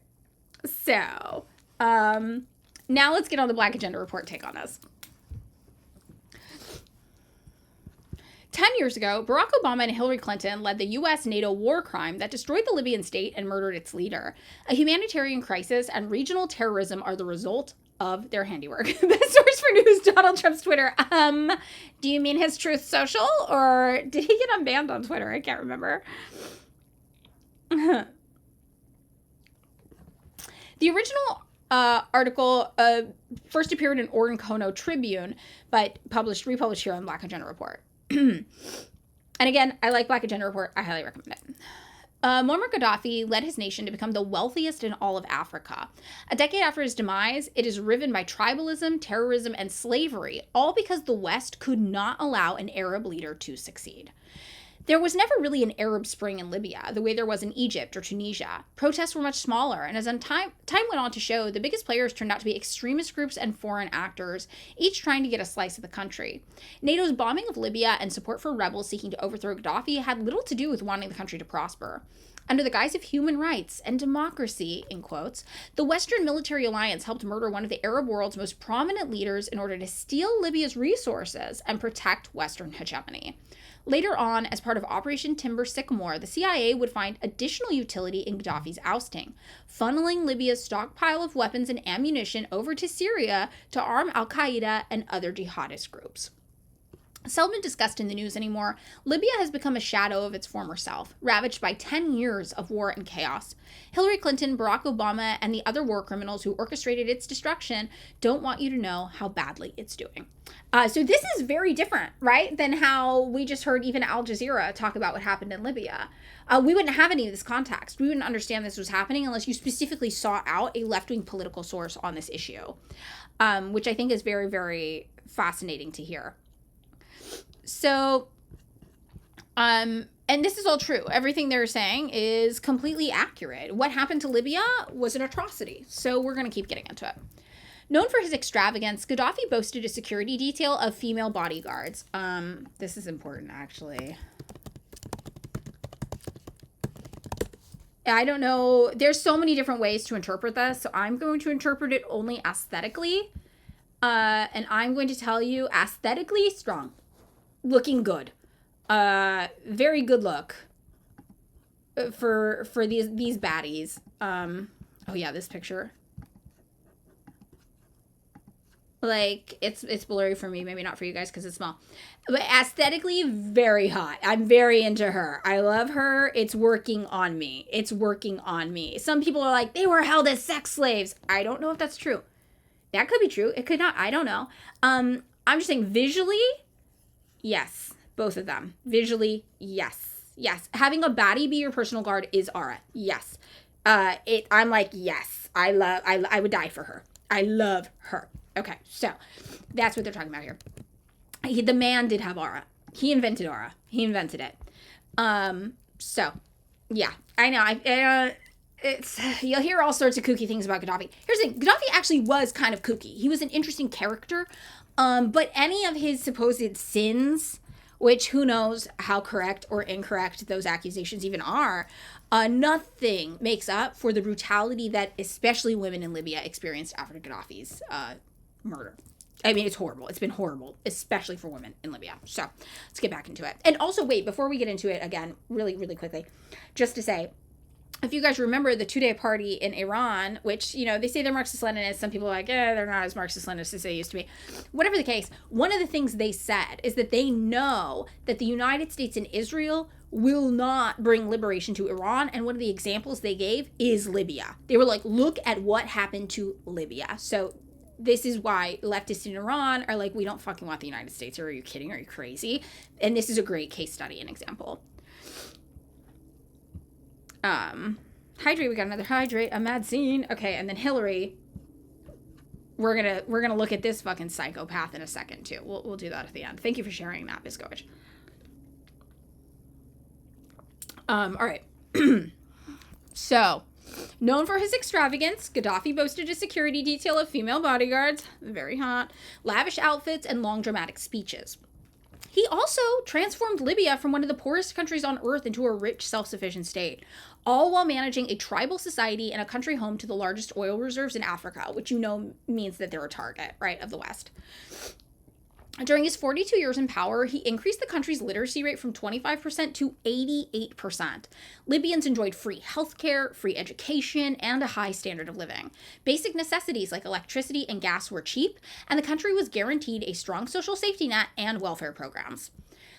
So, now let's get on the Black Agenda Report take on this. 10 years ago, Barack Obama and Hillary Clinton led the U.S.-NATO war crime that destroyed the Libyan state and murdered its leader. A humanitarian crisis and regional terrorism are the result of their handiwork. The source for news, Donald Trump's Twitter. Do you mean his Truth Social? Or did he get unbanned on Twitter? I can't remember. The original article first appeared in Orincono Tribune, but republished here on Black Agenda Report. And again, I like Black Agenda Report. I highly recommend it. Muammar Gaddafi led his nation to become the wealthiest in all of Africa. A decade after his demise, it is riven by tribalism, terrorism, and slavery, all because the West could not allow an Arab leader to succeed. There was never really an Arab Spring in Libya, the way there was in Egypt or Tunisia. Protests were much smaller, and as time went on to show, the biggest players turned out to be extremist groups and foreign actors, each trying to get a slice of the country. NATO's bombing of Libya and support for rebels seeking to overthrow Gaddafi had little to do with wanting the country to prosper. Under the guise of human rights and democracy, in quotes, the Western military alliance helped murder one of the Arab world's most prominent leaders in order to steal Libya's resources and protect Western hegemony. Later on, as part of Operation Timber Sycamore, the CIA would find additional utility in Gaddafi's ousting, funneling Libya's stockpile of weapons and ammunition over to Syria to arm al-Qaeda and other jihadist groups. Seldom discussed in the news anymore, Libya has become a shadow of its former self, ravaged by 10 years of war and chaos. Hillary Clinton, Barack Obama, and the other war criminals who orchestrated its destruction don't want you to know how badly it's doing. So this is very different, right, than how we just heard even Al Jazeera talk about what happened in Libya. We wouldn't have any of this context. We wouldn't understand this was happening unless you specifically sought out a left-wing political source on this issue, which I think is very, very fascinating to hear. So, and this is all true. Everything they're saying is completely accurate. What happened to Libya was an atrocity. So we're going to keep getting into it. Known for his extravagance, Gaddafi boasted a security detail of female bodyguards. This is important, actually. I don't know. There's so many different ways to interpret this, so I'm going to interpret it only aesthetically. And I'm going to tell you, aesthetically strong. Looking good. Very good look for these baddies. Oh yeah, this picture. Like, it's blurry for me, maybe not for you guys because it's small. But aesthetically, very hot. I'm very into her. I love her. It's working on me. It's working on me. Some people are like, they were held as sex slaves. I don't know if that's true. That could be true. It could not. I don't know. I'm just saying visually, yes. Both of them. Visually, yes. Yes. Having a baddie be your personal guard is aura. Yes. I'm like, yes. I would die for her. I love her. Okay, so that's what they're talking about here. The man did have aura. He invented aura. He invented it. So, yeah, I know. You'll hear all sorts of kooky things about Gaddafi. Here's the thing. Gaddafi actually was kind of kooky. He was an interesting character. But any of his supposed sins, which who knows how correct or incorrect those accusations even are, nothing makes up for the brutality that especially women in Libya experienced after Gaddafi's murder. I mean, it's horrible. It's been horrible, especially for women in Libya. So let's get back into it. And also, wait, before we get into it again, really, really quickly, just to say, if you guys remember the two-day party in Iran, which, you know, they say they're Marxist-Leninists. Some people are like, they're not as Marxist-Leninist as they used to be. Whatever the case, one of the things they said is that they know that the United States and Israel will not bring liberation to Iran. And one of the examples they gave is Libya. They were like, look at what happened to Libya. So this is why leftists in Iran are like, we don't fucking want the United States. Or are you kidding? Are you crazy? And this is a great case study and example. Hydrate, we got another hydrate, a mad scene. Okay, and then Hillary, we're gonna look at this fucking psychopath in a second too. We'll do that at the end. Thank you for sharing that, Biscoach. All right. So, known for his extravagance, Gaddafi boasted a security detail of female bodyguards, very hot, lavish outfits, and long dramatic speeches. He also transformed Libya from one of the poorest countries on earth into a rich, self-sufficient state, all while managing a tribal society and a country home to the largest oil reserves in Africa, which you know means that they're a target, right, of the West. During his 42 years in power, he increased the country's literacy rate from 25% to 88%. Libyans enjoyed free healthcare, free education, and a high standard of living. Basic necessities like electricity and gas were cheap, and the country was guaranteed a strong social safety net and welfare programs.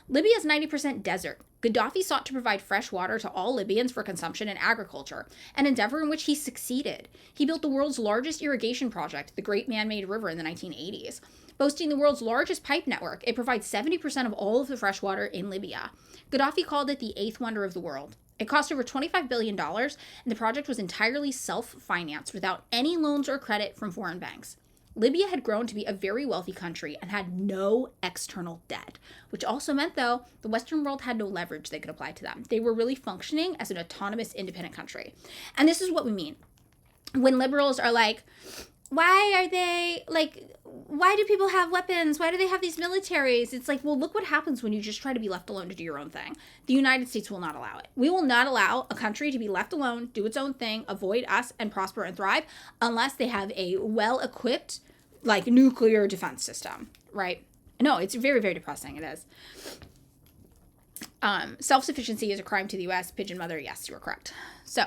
Libya is 90% desert. Gaddafi sought to provide fresh water to all Libyans for consumption and agriculture, an endeavor in which he succeeded. He built the world's largest irrigation project, the Great Man-Made River, in the 1980s. Boasting the world's largest pipe network, it provides 70% of all of the fresh water in Libya. Gaddafi called it the eighth wonder of the world. It cost over $25 billion, and the project was entirely self-financed without any loans or credit from foreign banks. Libya had grown to be a very wealthy country and had no external debt, which also meant, though, the Western world had no leverage they could apply to them. They were really functioning as an autonomous, independent country. And this is what we mean. When liberals are like, why do people have weapons? Why do they have these militaries? It's like, well, look what happens when you just try to be left alone to do your own thing. The United States will not allow it. We will not allow a country to be left alone, do its own thing, avoid us, and prosper and thrive unless they have a well-equipped, like, nuclear defense system, right? No, it's very, very depressing. It is. Self-sufficiency is a crime to the U.S. Pigeon Mother, yes, you are correct. So,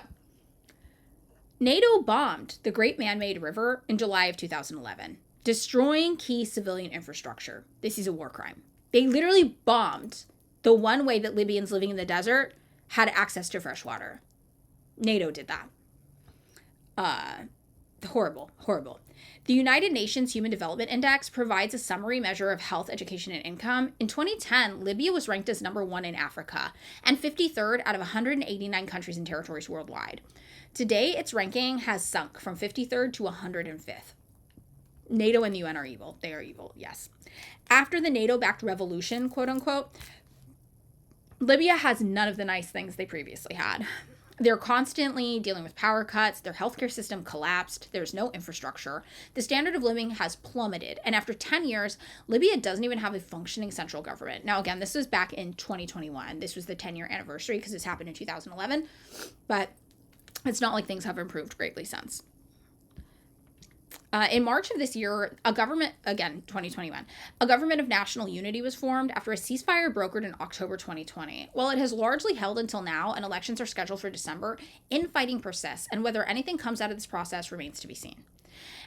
NATO bombed the Great Man-Made River in July of 2011, destroying key civilian infrastructure. This is a war crime. They literally bombed the one way that Libyans living in the desert had access to fresh water. NATO did that. Horrible, horrible. The United Nations Human Development Index provides a summary measure of health, education, and income. In 2010, Libya was ranked as number 1 in Africa and 53rd out of 189 countries and territories worldwide. Today, its ranking has sunk from 53rd to 105th. NATO and the UN are evil. They are evil, yes. After the NATO-backed revolution, quote unquote, Libya has none of the nice things they previously had. They're constantly dealing with power cuts. Their healthcare system collapsed. There's no infrastructure. The standard of living has plummeted. And after 10 years, Libya doesn't even have a functioning central government. Now, again, this was back in 2021. This was the 10-year anniversary because this happened in 2011. But it's not like things have improved greatly since. In March of this year, a government, again, 2021, a government of national unity was formed after a ceasefire brokered in October 2020. While it has largely held until now and elections are scheduled for December, infighting persists, and whether anything comes out of this process remains to be seen.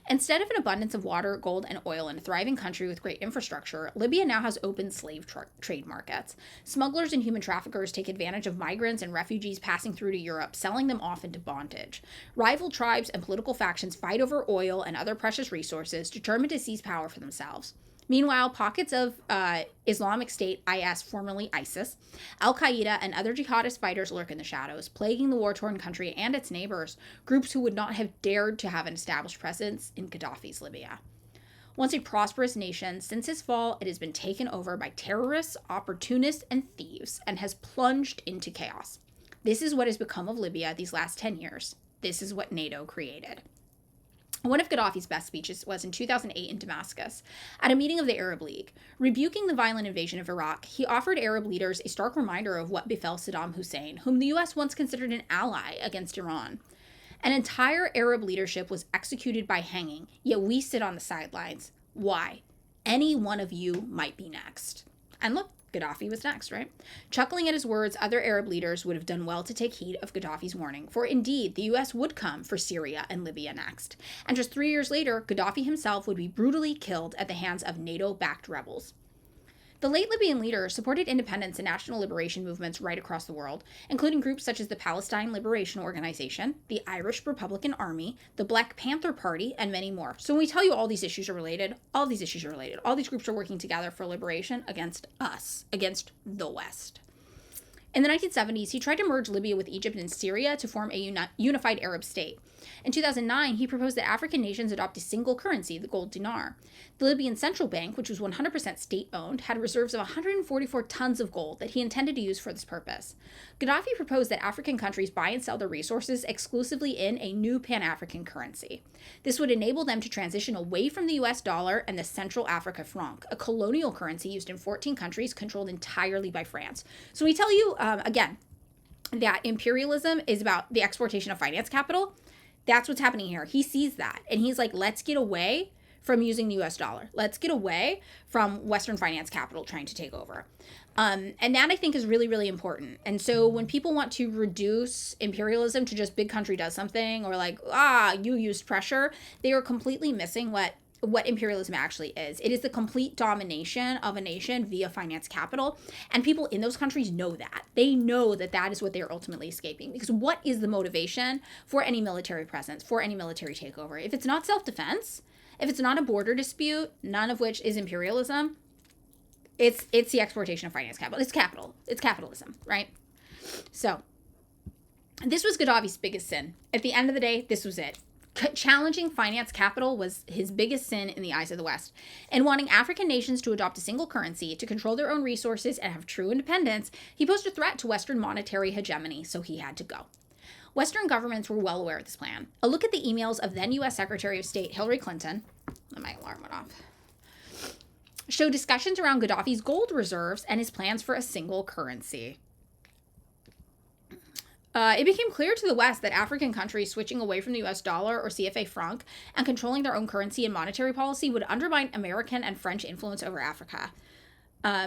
Instead of an abundance of water, gold, and oil in a thriving country with great infrastructure, Libya now has open slave trade markets. Smugglers and human traffickers take advantage of migrants and refugees passing through to Europe, selling them off into bondage. Rival tribes and political factions fight over oil and other precious resources, determined to seize power for themselves. Meanwhile, pockets of Islamic State, IS, formerly ISIS, Al-Qaeda, and other jihadist fighters lurk in the shadows, plaguing the war-torn country and its neighbors, groups who would not have dared to have an established presence in Gaddafi's Libya. Once a prosperous nation, since his fall, it has been taken over by terrorists, opportunists, and thieves, and has plunged into chaos. This is what has become of Libya these last 10 years. This is what NATO created. One of Gaddafi's best speeches was in 2008 in Damascus, at a meeting of the Arab League. Rebuking the violent invasion of Iraq, he offered Arab leaders a stark reminder of what befell Saddam Hussein, whom the U.S. once considered an ally against Iran. An entire Arab leadership was executed by hanging, yet we sit on the sidelines. Why? Any one of you might be next. And look, Gaddafi was next, right? Chuckling at his words, other Arab leaders would have done well to take heed of Gaddafi's warning, for indeed, the US would come for Syria and Libya next. And just 3 years later, Gaddafi himself would be brutally killed at the hands of NATO-backed rebels. The late Libyan leader supported independence and national liberation movements right across the world, including groups such as the Palestine Liberation Organization, the Irish Republican Army, the Black Panther Party, and many more. So when we tell you all these issues are related, all these issues are related. All these groups are working together for liberation against us, against the West. In the 1970s, he tried to merge Libya with Egypt and Syria to form a unified Arab state. In 2009, he proposed that African nations adopt a single currency, the gold dinar. The Libyan central bank, which was 100% state-owned, had reserves of 144 tons of gold that he intended to use for this purpose. Gaddafi proposed that African countries buy and sell their resources exclusively in a new Pan-African currency. This would enable them to transition away from the US dollar and the Central Africa franc, a colonial currency used in 14 countries controlled entirely by France. So we tell you, again, that imperialism is about the exportation of finance capital. That's what's happening here. He sees that, and he's like, let's get away from using the US dollar. Let's get away from Western finance capital trying to take over. And that, I think, is really, really important. And so when people want to reduce imperialism to just big country does something, or like, you used pressure, they are completely missing what imperialism actually is. It is the complete domination of a nation via finance capital. And people in those countries know that. They know that that is what they're ultimately escaping. Because what is the motivation for any military presence, for any military takeover? If it's not self-defense, if it's not a border dispute, none of which is imperialism, it's the exportation of finance capital. It's capital. It's capitalism, right? So this was Gaddafi's biggest sin. At the end of the day, this was it. Challenging finance capital was his biggest sin in the eyes of the West. And wanting African nations to adopt a single currency, to control their own resources and have true independence, he posed a threat to Western monetary hegemony, so he had to go. Western governments were well aware of this plan. A look at the emails of then U.S. Secretary of State Hillary Clinton, my alarm went off, show discussions around Gaddafi's gold reserves and his plans for a single currency. It became clear to the West that African countries switching away from the US dollar or CFA franc and controlling their own currency and monetary policy would undermine American and French influence over Africa.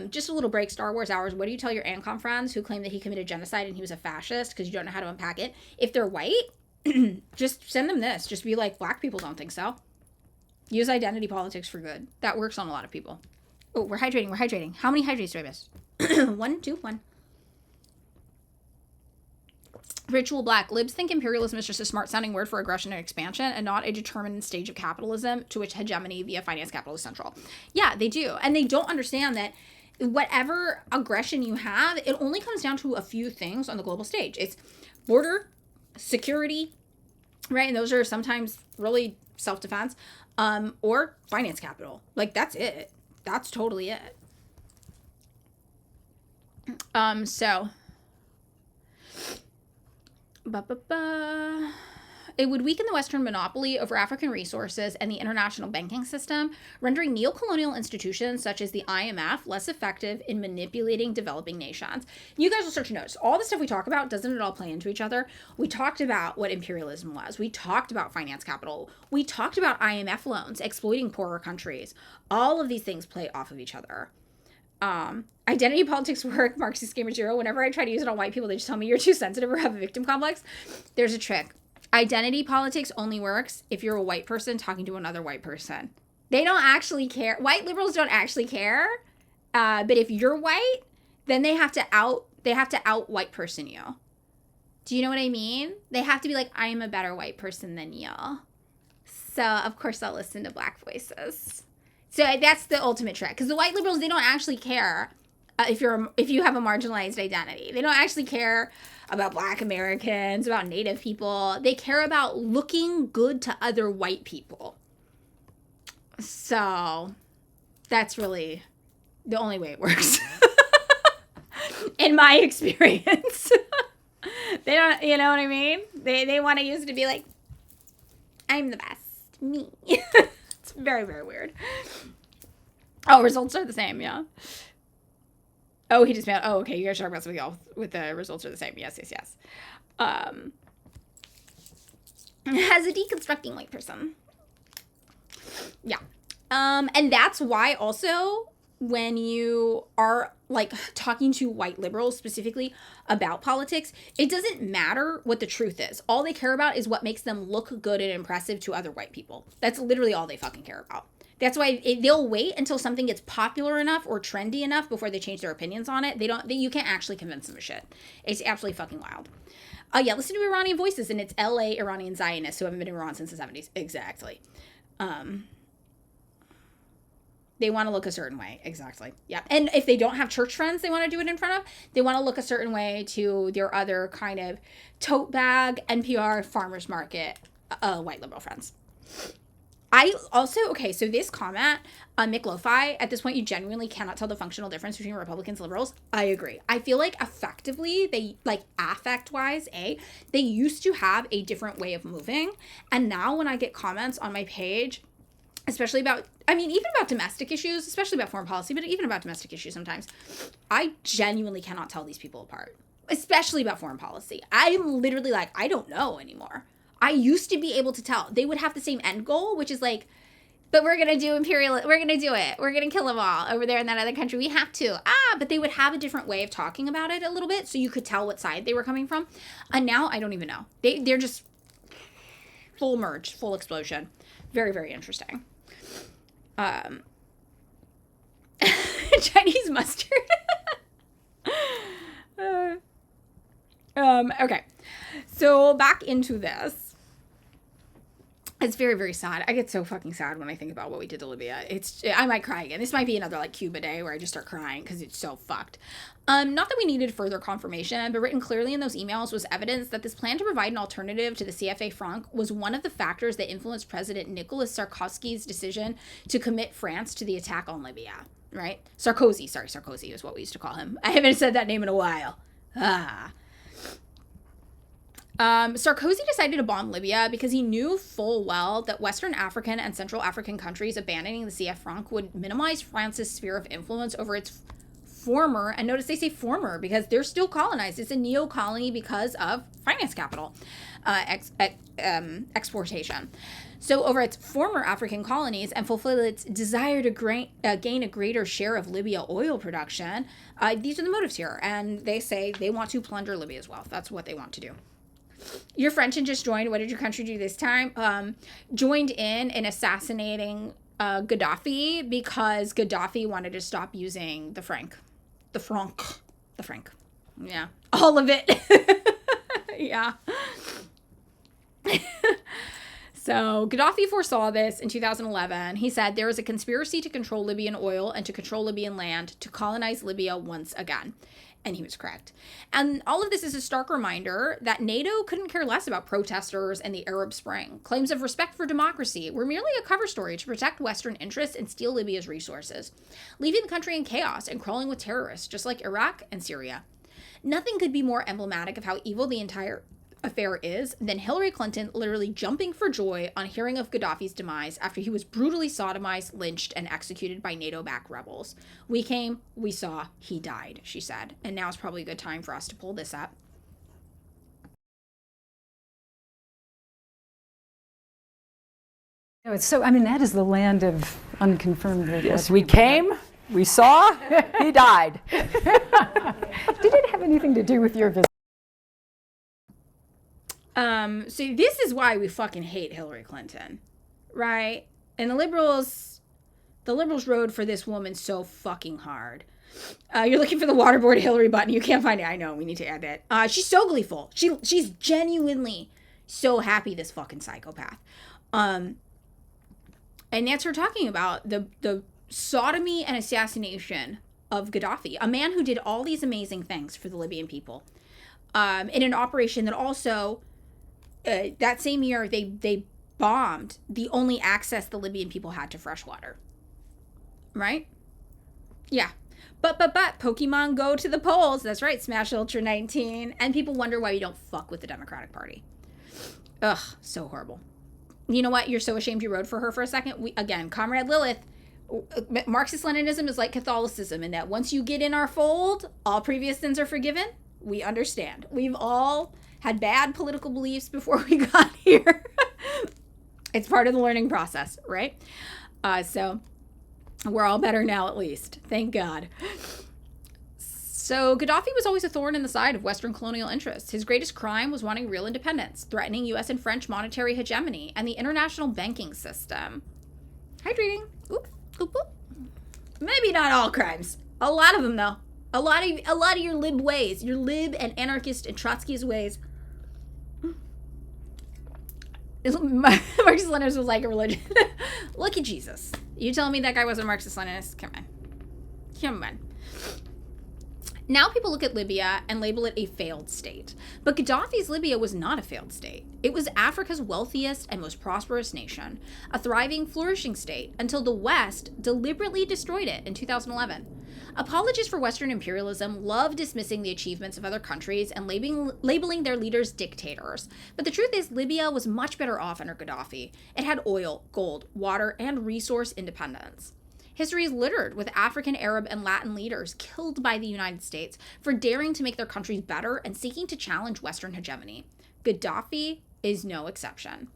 Just a little break, Star Wars hours. What do you tell your ANCOM friends who claim that he committed genocide and he was a fascist because you don't know how to unpack it? If they're white, just send them this. Just be like, black people don't think so. Use identity politics for good. That works on a lot of people. Oh, we're hydrating. How many hydrates do I miss? 1, 2, 1. Ritual Black. Libs think imperialism is just a smart-sounding word for aggression and expansion and not a determined stage of capitalism to which hegemony via finance capital is central. Yeah, they do. And they don't understand that whatever aggression you have, it only comes down to a few things on the global stage. It's border, security, right? And those are sometimes really self-defense, or finance capital. Like, that's it. That's totally it. It would weaken the Western monopoly over African resources and the international banking system, rendering neocolonial institutions such as the IMF less effective in manipulating developing nations. You guys will start to notice all the stuff we talk about, doesn't it all play into each other? We talked about what imperialism was. We talked about finance capital. We talked about IMF loans exploiting poorer countries. All of these things play off of each other. Identity politics work, Marxist Gamer Zero. Whenever I try to use it on white people, they just tell me you're too sensitive or have a victim complex. There's a trick. Identity politics only works if you're a white person talking to another white person. They don't actually care. White liberals don't actually care. But if you're white, then they have to out white person you. Do you know what I mean? They have to be like, I am a better white person than you. So of course I'll listen to black voices. So that's the ultimate trick, because the white liberals, they don't actually care if you have a marginalized identity. They don't actually care about Black Americans, about Native people. They care about looking good to other white people. So that's really the only way it works, in my experience. They don't, you know what I mean? They want to use it to be like, I'm the best, me. It's very, very weird. Oh, results are the same, yeah. Oh, he just found, oh, okay, you guys are talking about something else with the results are the same. Yes. As a deconstructing white person. Yeah. And that's why also when you are like talking to white liberals specifically about politics, it doesn't matter what the truth is. All they care about is what makes them look good and impressive to other white people. That's literally all they fucking care about. That's why they'll wait until something gets popular enough or trendy enough before they change their opinions on it. You can't actually convince them of shit. It's absolutely fucking wild. Yeah, listen to Iranian Voices, and it's LA Iranian Zionists who haven't been in Iran since the 70s. Exactly. They want to look a certain way. Exactly. Yeah. And if they don't have church friends they want to do it in front of, they want to look a certain way to their other kind of tote bag, NPR, farmers market, white liberal friends. I also, okay, so this comment, Mick Lo-Fi, at this point, you genuinely cannot tell the functional difference between Republicans and liberals. I agree. I feel like effectively, they, like, affect-wise, they used to have a different way of moving. And now when I get comments on my page, especially about, I mean, even about domestic issues, especially about foreign policy, but even about domestic issues sometimes, I genuinely cannot tell these people apart, especially about foreign policy. I'm literally like, I don't know anymore. I used to be able to tell. They would have the same end goal, which is like, but we're going to do we're going to do it. We're going to kill them all over there in that other country. We have to. But they would have a different way of talking about it a little bit, so you could tell what side they were coming from. And now I don't even know. They're just full merge, full explosion. Very, very interesting. Chinese mustard. Okay. So back into this. It's very, very sad. I get so fucking sad when I think about what we did to Libya. I might cry again. This might be another like Cuba day where I just start crying because it's so fucked. Not that we needed further confirmation, but written clearly in those emails was evidence that this plan to provide an alternative to the CFA franc was one of the factors that influenced President Nicolas Sarkozy's decision to commit France to the attack on Libya. Right? Sarkozy is what we used to call him. I haven't said that name in a while. Sarkozy decided to bomb Libya because he knew full well that Western African and Central African countries abandoning the CF franc would minimize France's sphere of influence over its former, and notice they say former because they're still colonized. It's a neo-colony because of finance capital exportation. So over its former African colonies and fulfill its desire to gain a greater share of Libya oil production, these are the motives here. And they say they want to plunder Libya's wealth. That's what they want to do. Your French just joined. What did your country do this time? Joined in assassinating Gaddafi because Gaddafi wanted to stop using the franc. The franc. Yeah. All of it. Yeah. So Gaddafi foresaw this in 2011. He said there is a conspiracy to control Libyan oil and to control Libyan land to colonize Libya once again. And he was correct. And all of this is a stark reminder that NATO couldn't care less about protesters and the Arab Spring. Claims of respect for democracy were merely a cover story to protect Western interests and steal Libya's resources, leaving the country in chaos and crawling with terrorists, just like Iraq and Syria. Nothing could be more emblematic of how evil the entire affair is than Hillary Clinton literally jumping for joy on hearing of Gaddafi's demise after he was brutally sodomized, lynched, and executed by NATO-backed rebels. We came, we saw, he died, she said. And now is probably a good time for us to pull this up. That is the land of unconfirmed. Yes, we came, we saw, he died. Did it have anything to do with your visit? So this is why we fucking hate Hillary Clinton, right? And the liberals rode for this woman so fucking hard. You're looking for the waterboard Hillary button. You can't find it. I know. We need to add that. She's so gleeful. She's genuinely so happy, this fucking psychopath. And that's her talking about the sodomy and assassination of Gaddafi, a man who did all these amazing things for the Libyan people. In an operation that also, that same year, they bombed the only access the Libyan people had to fresh water. Right? Yeah. But, Pokemon go to the polls. That's right, Smash Ultra 19. And people wonder why you don't fuck with the Democratic Party. Ugh, so horrible. You know what? You're so ashamed you rode for her for a second. Again, Comrade Lilith, Marxist-Leninism is like Catholicism in that once you get in our fold, all previous sins are forgiven. We understand. We've all had bad political beliefs before we got here. It's part of the learning process, right? So We're all better now, at least. Thank God. So Gaddafi was always a thorn in the side of Western colonial interests. His greatest crime was wanting real independence, threatening U.S. and French monetary hegemony, and the international banking system. Hydrating. Oop, oop, oop. Maybe not all crimes. A lot of them, though. A lot of your lib ways, your lib and anarchist and Trotskyist ways. Marxist-Leninist was like a religion. Look at Jesus. You telling me that guy wasn't Marxist-Leninist? Come on. Come on. Now people look at Libya and label it a failed state. But Gaddafi's Libya was not a failed state. It was Africa's wealthiest and most prosperous nation, a thriving, flourishing state, until the West deliberately destroyed it in 2011. Apologists for Western imperialism love dismissing the achievements of other countries and labeling their leaders dictators. But the truth is, Libya was much better off under Gaddafi. It had oil, gold, water, and resource independence. History is littered with African, Arab, and Latin leaders killed by the United States for daring to make their countries better and seeking to challenge Western hegemony. Gaddafi is no exception.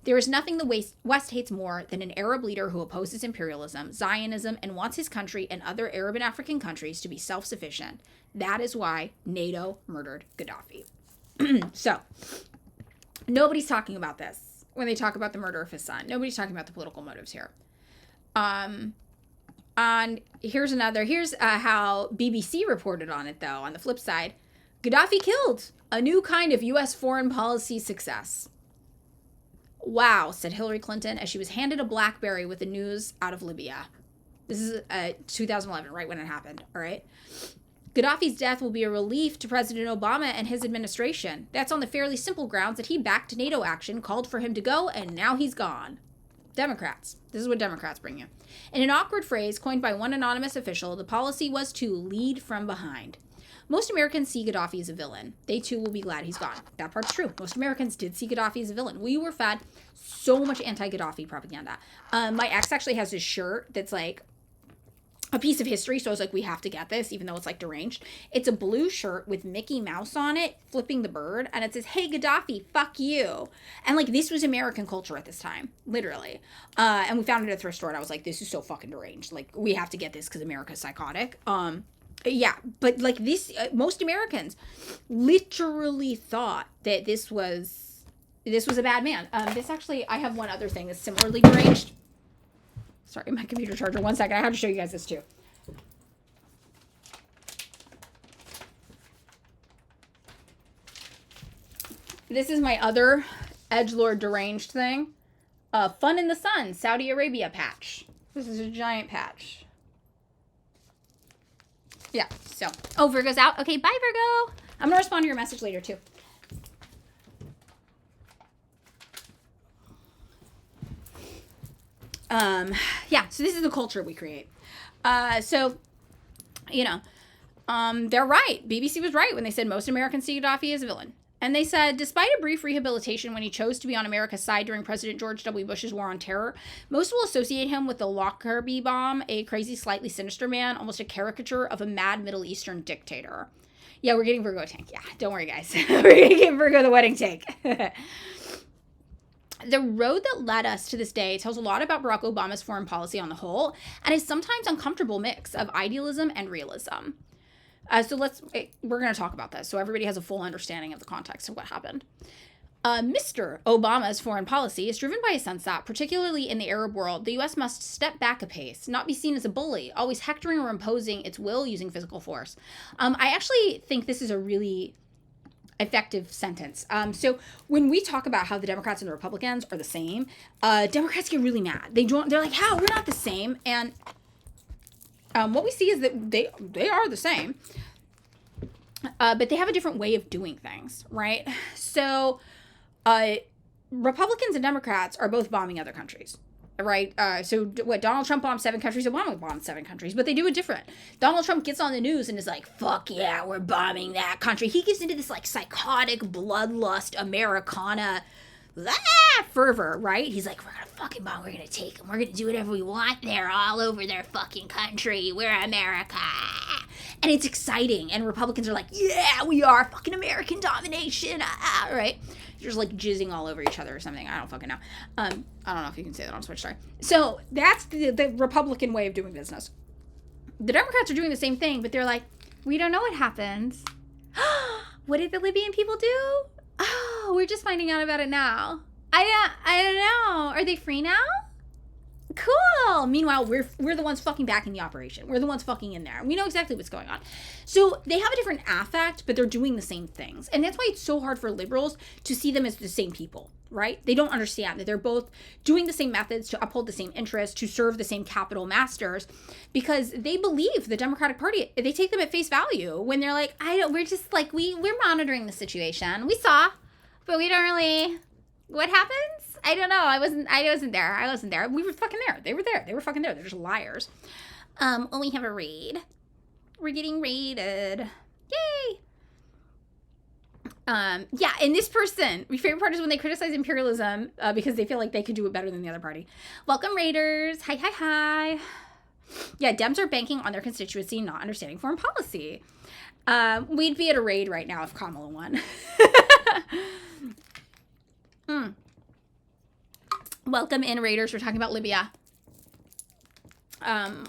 There is nothing the West hates more than an Arab leader who opposes imperialism, Zionism, and wants his country and other Arab and African countries to be self-sufficient. That is why NATO murdered Gaddafi. So, nobody's talking about this when they talk about the murder of his son. Nobody's talking about the political motives here. And here's how BBC reported on it, though. On the flip side, Gaddafi killed, a new kind of U.S. foreign policy success. Wow, said Hillary Clinton as she was handed a BlackBerry with the news out of Libya. This is 2011, right when it happened, all right? Gaddafi's death will be a relief to President Obama and his administration. That's on the fairly simple grounds that he backed NATO action, called for him to go, and now he's gone. Democrats. This is what Democrats bring you. In an awkward phrase coined by one anonymous official, the policy was to lead from behind. Most Americans see Gaddafi as a villain. They too will be glad he's gone. That part's true. Most Americans did see Gaddafi as a villain. We were fed so much anti-Gaddafi propaganda. My ex actually has this shirt that's like a piece of history, so I was like, we have to get this, even though it's like deranged. It's a blue shirt with Mickey Mouse on it, flipping the bird, and it says, "Hey Gaddafi, fuck you." And like, this was American culture at this time, literally. And we found it at a thrift store, and I was like, this is so fucking deranged. Like, we have to get this because America's psychotic. Yeah, but like this, most Americans literally thought that this was a bad man. This actually, I have one other thing that's similarly deranged. Sorry, my computer charger. 1 second. I have to show you guys this too. This is my other edgelord deranged thing. Fun in the Sun, Saudi Arabia patch. This is a giant patch. Yeah, so. Oh, Virgo's out. Okay, bye, Virgo. I'm going to respond to your message later, too. Yeah, so this is the culture we create. So, you know, they're right. BBC was right when they said most Americans see Gaddafi as a villain. And they said, despite a brief rehabilitation when he chose to be on America's side during President George W. Bush's war on terror, most will associate him with the Lockerbie bomb, a crazy, slightly sinister man, almost a caricature of a mad Middle Eastern dictator. Yeah, we're getting Virgo a tank. Yeah, don't worry, guys. We're going to give Virgo the wedding tank. The road that led us to this day tells a lot about Barack Obama's foreign policy on the whole, and a sometimes uncomfortable mix of idealism and realism. So we're going to talk about this so everybody has a full understanding of the context of what happened. Mr. Obama's foreign policy is driven by a sense that, particularly in the Arab world, the U.S. must step back a pace, not be seen as a bully, always hectoring or imposing its will using physical force. I actually think this is a really effective sentence. So when we talk about how the Democrats and the Republicans are the same, Democrats get really mad. They're like, how? We're not the same. And what we see is that they are the same, but they have a different way of doing things, right? So Republicans and Democrats are both bombing other countries, right? So what, Donald Trump bombed 7 countries, Obama bombed 7 countries, but they do it different. Donald Trump gets on the news and is like, fuck yeah, we're bombing that country. He gets into this like psychotic bloodlust Americana fervor, right? He's like, we're gonna fucking bomb, we're gonna take them, we're gonna do whatever we want there, all over their fucking country, we're America. And it's exciting, and Republicans are like, yeah, we are fucking American domination, right? You're just like jizzing all over each other or something. I don't fucking know. I don't know if you can say that on Switch, sorry. So that's the Republican way of doing business. The Democrats are doing the same thing, but they're like, we don't know what happens. What did the Libyan people do? Oh, we're just finding out about it now. I don't know. Are they free now? Cool. Meanwhile, we're the ones fucking backing the operation. We're the ones fucking in there. We know exactly what's going on. So they have a different affect, but they're doing the same things. And that's why it's so hard for liberals to see them as the same people, right? They don't understand that they're both doing the same methods to uphold the same interests, to serve the same capital masters, because they believe the Democratic Party, they take them at face value when they're like, we're just like, we're monitoring the situation. We saw, but we don't really, what happens? I don't know. I wasn't there. We were fucking there. They were there. They were fucking there. They're just liars. We have a raid. We're getting raided. Yay. Yeah, and this person, my favorite part is when they criticize imperialism because they feel like they could do it better than the other party. Welcome, raiders. Hi. Yeah, Dems are banking on their constituency not understanding foreign policy. We'd be at a raid right now if Kamala won. Welcome in, raiders. We're talking about Libya.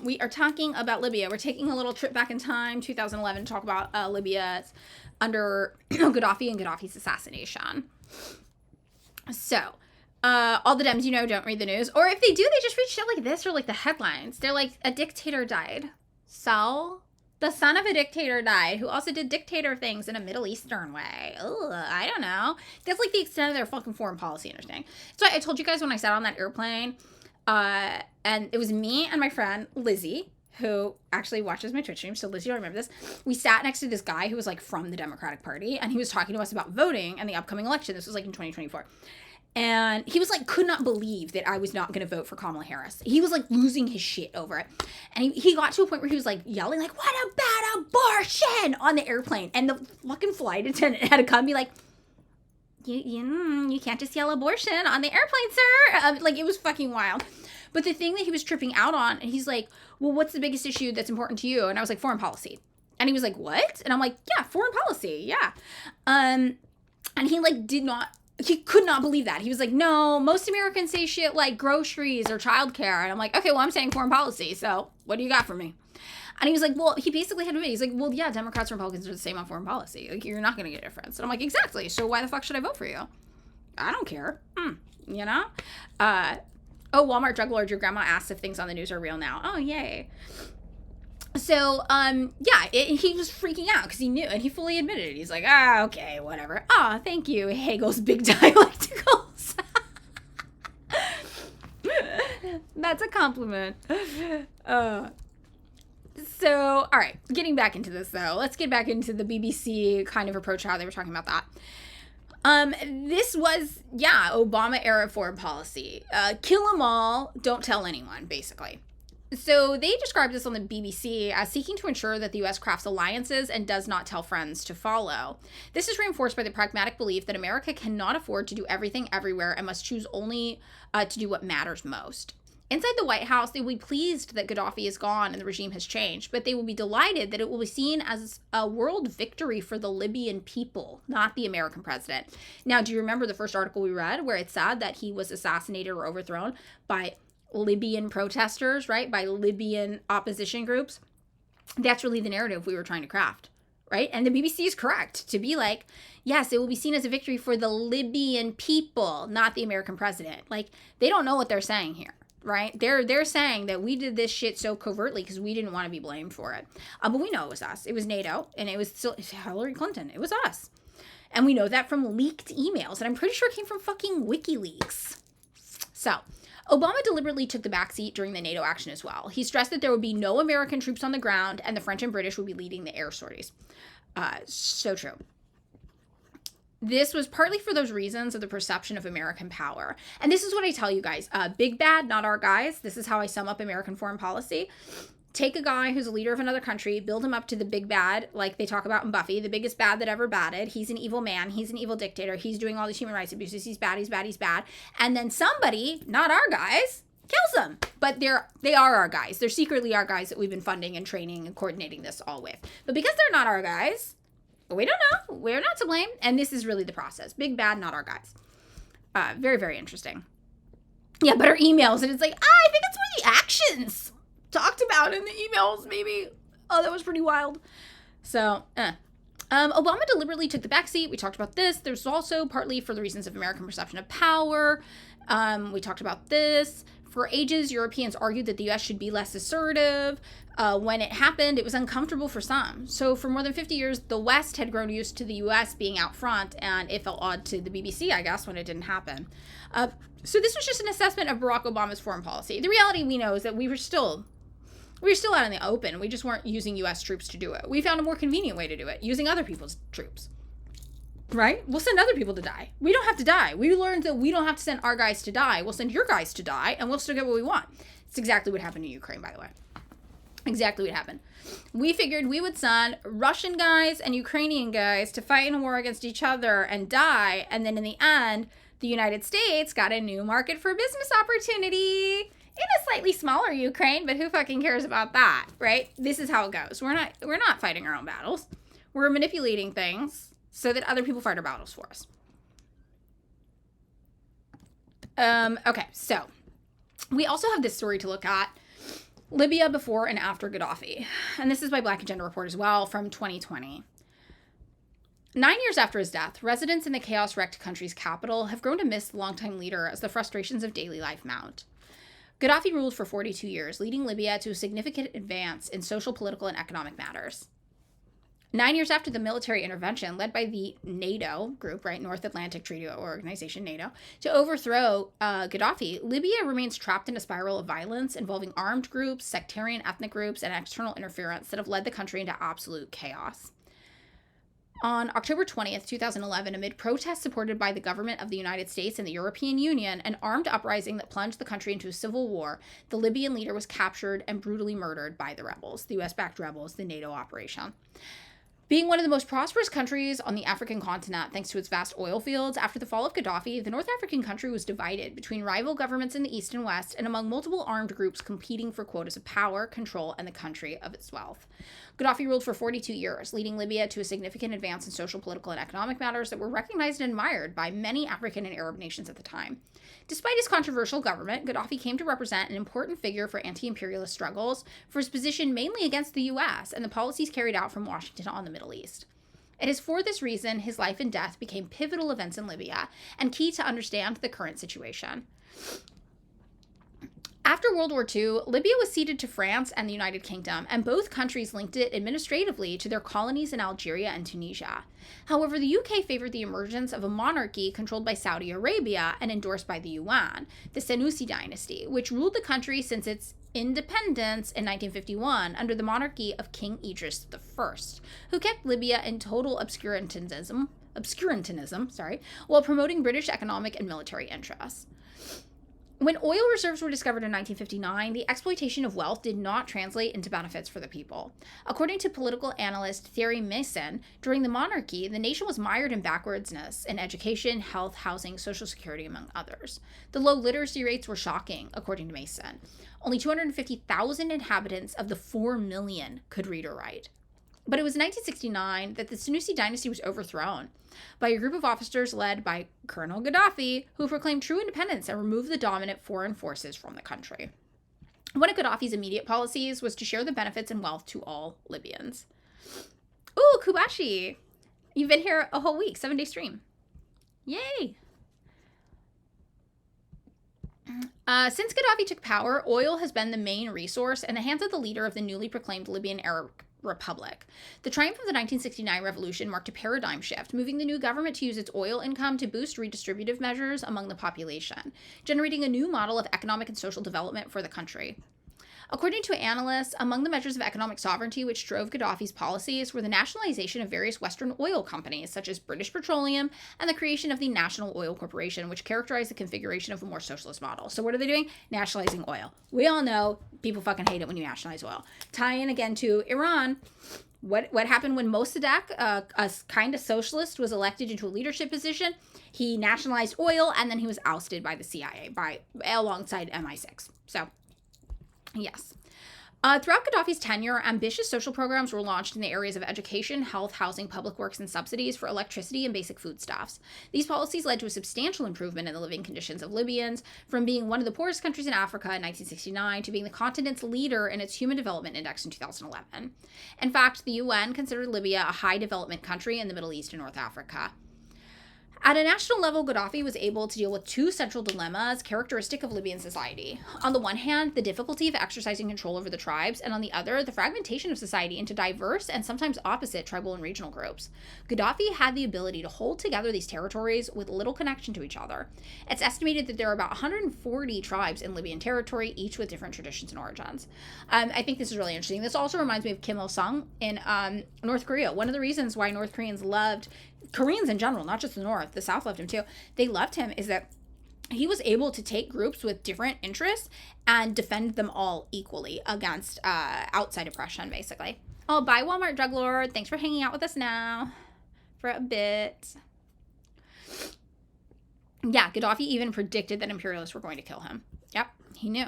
We are talking about Libya. We're taking a little trip back in time, 2011, to talk about Libya under Gaddafi and Gaddafi's assassination. So, all the Dems, don't read the news. Or if they do, they just read shit like this or like the headlines. They're like, a dictator died. So, the son of a dictator died, who also did dictator things in a Middle Eastern way. Ugh, I don't know. That's like the extent of their fucking foreign policy understanding. So I told you guys when I sat on that airplane, and it was me and my friend Lizzie, who actually watches my Twitch stream. So Lizzie, I remember this. We sat next to this guy who was like from the Democratic Party, and he was talking to us about voting and the upcoming election. This was like in 2024. And he was like, could not believe that I was not going to vote for Kamala Harris. He was like losing his shit over it. And he got to a point where he was like yelling like, what about abortion on the airplane? And the fucking flight attendant had to come and be like, you can't just yell abortion on the airplane, sir. Like it was fucking wild. But the thing that he was tripping out on, and he's like, well, what's the biggest issue that's important to you? And I was like, foreign policy. And he was like, what? And I'm like, yeah, foreign policy. Yeah. And he like he could not believe that. He was like, no, most Americans say shit like groceries or childcare. And I'm like, okay, well, I'm saying foreign policy. So what do you got for me? And he was like, well, he basically had to admit, he's like, well, yeah, Democrats and Republicans are the same on foreign policy. Like, you're not going to get a difference. And I'm like, exactly. So why the fuck should I vote for you? I don't care. Walmart drug lord, your grandma asked if things on the news are real now. Oh, yay. So, he was freaking out because he knew, and he fully admitted it. He's like, okay, whatever. Thank you, Hegel's big dialecticals. That's a compliment. So, all right, getting back into this, though. Let's get back into the BBC kind of approach, how they were talking about that. This was, Obama-era foreign policy. Kill them all, don't tell anyone, basically. So they described this on the BBC as seeking to ensure that the U.S. crafts alliances and does not tell friends to follow. This is reinforced by the pragmatic belief that America cannot afford to do everything everywhere and must choose only to do what matters most. Inside the White House, they will be pleased that Gaddafi is gone and the regime has changed, but they will be delighted that it will be seen as a world victory for the Libyan people, not the American president. Now, do you remember the first article we read where it said that he was assassinated or overthrown by Libyan protesters, right? By Libyan opposition groups? That's really the narrative we were trying to craft, right? And the BBC is correct to be like, yes, it will be seen as a victory for the Libyan people, not the American president. Like, they don't know what they're saying here. Right? They're saying that we did this shit so covertly because we didn't want to be blamed for it. But we know it was us. It was NATO, and it was still Hillary Clinton. It was us. And we know that from leaked emails, and I'm pretty sure it came from fucking WikiLeaks. So, Obama deliberately took the backseat during the NATO action as well. He stressed that there would be no American troops on the ground, and the French and British would be leading the air sorties. So true. This was partly for those reasons of the perception of American power. And this is what I tell you guys. Big bad, not our guys. This is how I sum up American foreign policy. Take a guy who's a leader of another country, build him up to the big bad, like they talk about in Buffy, the biggest bad that ever batted. He's an evil man. He's an evil dictator. He's doing all these human rights abuses. He's bad, he's bad, he's bad. And then somebody, not our guys, kills them. But they are our guys. They're secretly our guys that we've been funding and training and coordinating this all with. But because they're not our guys, We don't know. We're not to blame. And this is really the process. Big bad, not our guys. Very, very interesting. Yeah, but our emails, and it's like, I think it's one of the actions talked about in the emails, maybe. Oh, that was pretty wild. So, Obama deliberately took the backseat. We talked about this. There's also partly for the reasons of American perception of power. We talked about this. For ages, Europeans argued that the U.S. should be less assertive. When it happened, it was uncomfortable for some. So for more than 50 years, the West had grown used to the U.S. being out front, and it felt odd to the BBC, I guess, when it didn't happen. So this was just an assessment of Barack Obama's foreign policy. The reality we know is that we were still out in the open. We just weren't using U.S. troops to do it. We found a more convenient way to do it, using other people's troops. Right? We'll send other people to die. We don't have to die. We learned that we don't have to send our guys to die. We'll send your guys to die, and we'll still get what we want. It's exactly what happened in Ukraine, by the way. Exactly what happened. We figured we would send Russian guys and Ukrainian guys to fight in a war against each other and die, and then in the end, the United States got a new market for business opportunity in a slightly smaller Ukraine, but who fucking cares about that, right? This is how it goes. We're not fighting our own battles. We're manipulating things so that other people fight our battles for us. Okay, so we also have this story to look at. Libya before and after Gaddafi. And this is by Black Agenda Report as well from 2020. 9 years after his death, residents in the chaos-wrecked country's capital have grown to miss the longtime leader as the frustrations of daily life mount. Gaddafi ruled for 42 years, leading Libya to a significant advance in social, political, and economic matters. 9 years after the military intervention led by the NATO group, right, North Atlantic Treaty Organization, NATO, to overthrow Gaddafi, Libya remains trapped in a spiral of violence involving armed groups, sectarian ethnic groups, and external interference that have led the country into absolute chaos. On October 20th, 2011, amid protests supported by the government of the United States and the European Union, an armed uprising that plunged the country into a civil war, the Libyan leader was captured and brutally murdered by the rebels, the US-backed rebels, the NATO operation. Being one of the most prosperous countries on the African continent thanks to its vast oil fields, after the fall of Gaddafi, the North African country was divided between rival governments in the East and West and among multiple armed groups competing for quotas of power, control, and the country of its wealth. Gaddafi ruled for 42 years, leading Libya to a significant advance in social, political, and economic matters that were recognized and admired by many African and Arab nations at the time. Despite his controversial government, Gaddafi came to represent an important figure for anti-imperialist struggles, for his position mainly against the U.S. and the policies carried out from Washington on the Middle East. It is for this reason his life and death became pivotal events in Libya and key to understand the current situation. After World War II, Libya was ceded to France and the United Kingdom, and both countries linked it administratively to their colonies in Algeria and Tunisia. However, the UK favored the emergence of a monarchy controlled by Saudi Arabia and endorsed by the UN, the Senussi dynasty, which ruled the country since its independence in 1951 under the monarchy of King Idris I, who kept Libya in total obscurantism, while promoting British economic and military interests. When oil reserves were discovered in 1959, the exploitation of wealth did not translate into benefits for the people. According to political analyst Thierry Meyssan, during the monarchy, the nation was mired in backwardsness in education, health, housing, social security, among others. The low literacy rates were shocking, according to Meyssan. Only 250,000 inhabitants of the 4 million could read or write. But it was in 1969 that the Senussi dynasty was overthrown by a group of officers led by Colonel Gaddafi, who proclaimed true independence and removed the dominant foreign forces from the country. One of Gaddafi's immediate policies was to share the benefits and wealth to all Libyans. Ooh, Kubashi! You've been here a whole week, 7-day stream. Yay! Since Gaddafi took power, oil has been the main resource in the hands of the leader of the newly proclaimed Libyan Arab Republic. The triumph of the 1969 revolution marked a paradigm shift, moving the new government to use its oil income to boost redistributive measures among the population, generating a new model of economic and social development for the country. According to analysts, among the measures of economic sovereignty which drove Gaddafi's policies were the nationalization of various Western oil companies, such as British Petroleum, and the creation of the National Oil Corporation, which characterized the configuration of a more socialist model. So what are they doing? Nationalizing oil. We all know people fucking hate it when you nationalize oil. Tie in again to Iran. What happened when Mossadegh, a kind of socialist, was elected into a leadership position? He nationalized oil, and then he was ousted by the CIA alongside MI6. So yes. Throughout Gaddafi's tenure, ambitious social programs were launched in the areas of education, health, housing, public works, and subsidies for electricity and basic foodstuffs. These policies led to a substantial improvement in the living conditions of Libyans, from being one of the poorest countries in Africa in 1969 to being the continent's leader in its Human Development Index in 2011. In fact, the UN considered Libya a high development country in the Middle East and North Africa. At a national level, Gaddafi was able to deal with two central dilemmas characteristic of Libyan society. On the one hand, the difficulty of exercising control over the tribes, and on the other, the fragmentation of society into diverse and sometimes opposite tribal and regional groups. Gaddafi had the ability to hold together these territories with little connection to each other. It's estimated that there are about 140 tribes in Libyan territory, each with different traditions and origins. I think this is really interesting. This also reminds me of Kim Il-sung in North Korea. One of the reasons why North Koreans loved Koreans in general, not just the North, the South loved him too. They loved him is that he was able to take groups with different interests and defend them all equally against outside oppression, basically. Oh, bye, Walmart drug lord. Thanks for hanging out with us now for a bit. Yeah, Gaddafi even predicted that imperialists were going to kill him. Yep, he knew.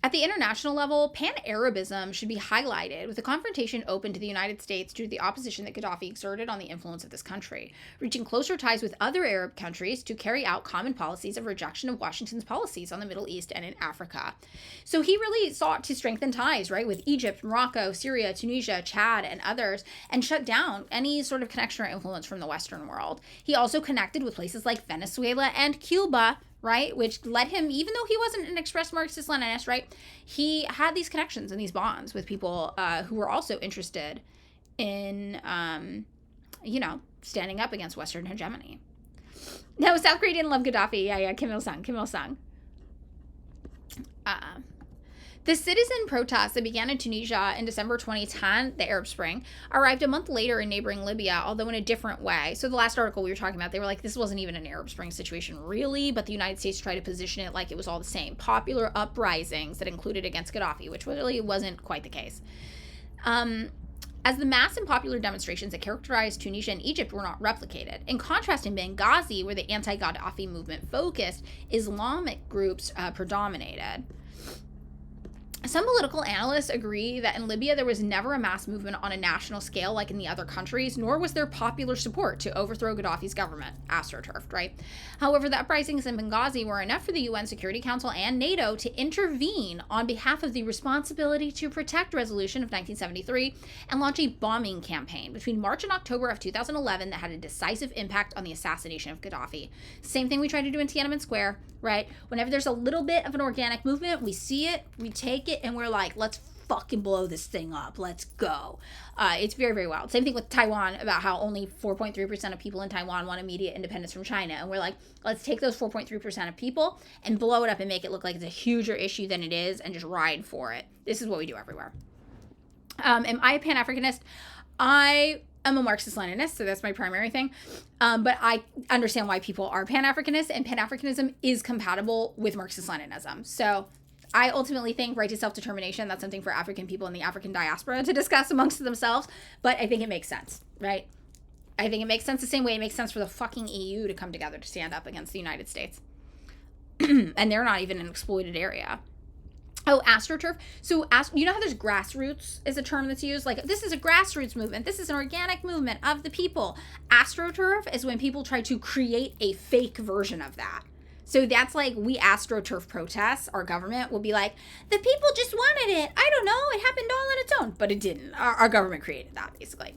At the international level, pan-Arabism should be highlighted, with the confrontation open to the United States due to the opposition that Gaddafi exerted on the influence of this country, reaching closer ties with other Arab countries to carry out common policies of rejection of Washington's policies on the Middle East and in Africa. So he really sought to strengthen ties, right, with Egypt, Morocco, Syria, Tunisia, Chad, and others, and shut down any sort of connection or influence from the Western world. He also connected with places like Venezuela and Cuba, right, which led him, even though he wasn't an express Marxist-Leninist, right, he had these connections and these bonds with people who were also interested in, standing up against Western hegemony. No, South Korea didn't love Gaddafi. Yeah, Kim Il-sung. The citizen protests that began in Tunisia in December 2010, the Arab Spring, arrived a month later in neighboring Libya, although in a different way. So the last article we were talking about, they were like, this wasn't even an Arab Spring situation, really, but the United States tried to position it like it was all the same. Popular uprisings that included against Gaddafi, which really wasn't quite the case. As the mass and popular demonstrations that characterized Tunisia and Egypt were not replicated. In contrast, in Benghazi, where the anti-Gaddafi movement focused, Islamic groups predominated. Some political analysts agree that in Libya there was never a mass movement on a national scale like in the other countries, nor was there popular support to overthrow Gaddafi's government, astroturfed, right? However, the uprisings in Benghazi were enough for the UN Security Council and NATO to intervene on behalf of the Responsibility to Protect Resolution of 1973 and launch a bombing campaign between March and October of 2011 that had a decisive impact on the assassination of Gaddafi. Same thing we tried to do in Tiananmen Square, right? Whenever there's a little bit of an organic movement, we see it, we take it, and we're like, let's fucking blow this thing up. Let's go. It's very, very wild. Same thing with Taiwan, about how only 4.3% of people in Taiwan want immediate independence from China. And we're like, let's take those 4.3% of people and blow it up and make it look like it's a huger issue than it is and just ride for it. This is what we do everywhere. Am I a Pan-Africanist? I am a Marxist-Leninist, so that's my primary thing. But I understand why people are Pan-Africanists, and Pan-Africanism is compatible with Marxist-Leninism. So I ultimately think right to self-determination, that's something for African people in the African diaspora to discuss amongst themselves, but I think it makes sense, right? I think it makes sense the same way it makes sense for the fucking EU to come together to stand up against the United States. And they're not even an exploited area. Oh, AstroTurf. So, you know how there's grassroots is a term that's used? Like, this is a grassroots movement. This is an organic movement of the people. AstroTurf is when people try to create a fake version of that. So that's like, we AstroTurf protests, our government will be like, the people just wanted it. I don't know. It happened all on its own. But it didn't. Our government created that, basically.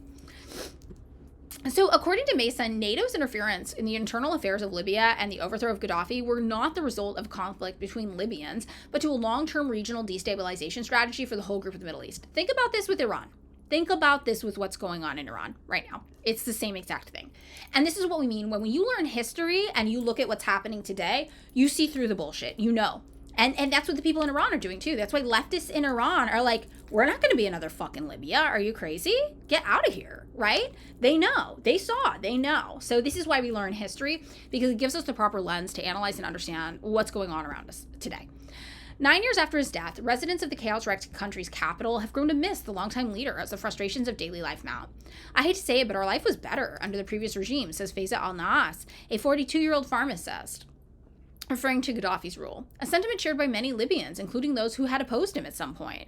So according to Mason, NATO's interference in the internal affairs of Libya and the overthrow of Gaddafi were not the result of conflict between Libyans, but to a long-term regional destabilization strategy for the whole group of the Middle East. Think about this with Iran. Think about this with what's going on in Iran right now. It's the same exact thing. And this is what we mean. When you learn history and you look at what's happening today, you see through the bullshit, you know. And that's what the people in Iran are doing too. That's why leftists in Iran are like, we're not going to be another fucking Libya. Are you crazy? Get out of here, right? They know. They saw. They know. So this is why we learn history, because it gives us the proper lens to analyze and understand what's going on around us today. 9 years after his death, residents of the chaos-wrecked country's capital have grown to miss the longtime leader as the frustrations of daily life mount. I hate to say it, but our life was better under the previous regime, says Faiza Al-Naas, a 42-year-old pharmacist. referring to Gaddafi's rule, a sentiment shared by many Libyans, including those who had opposed him at some point.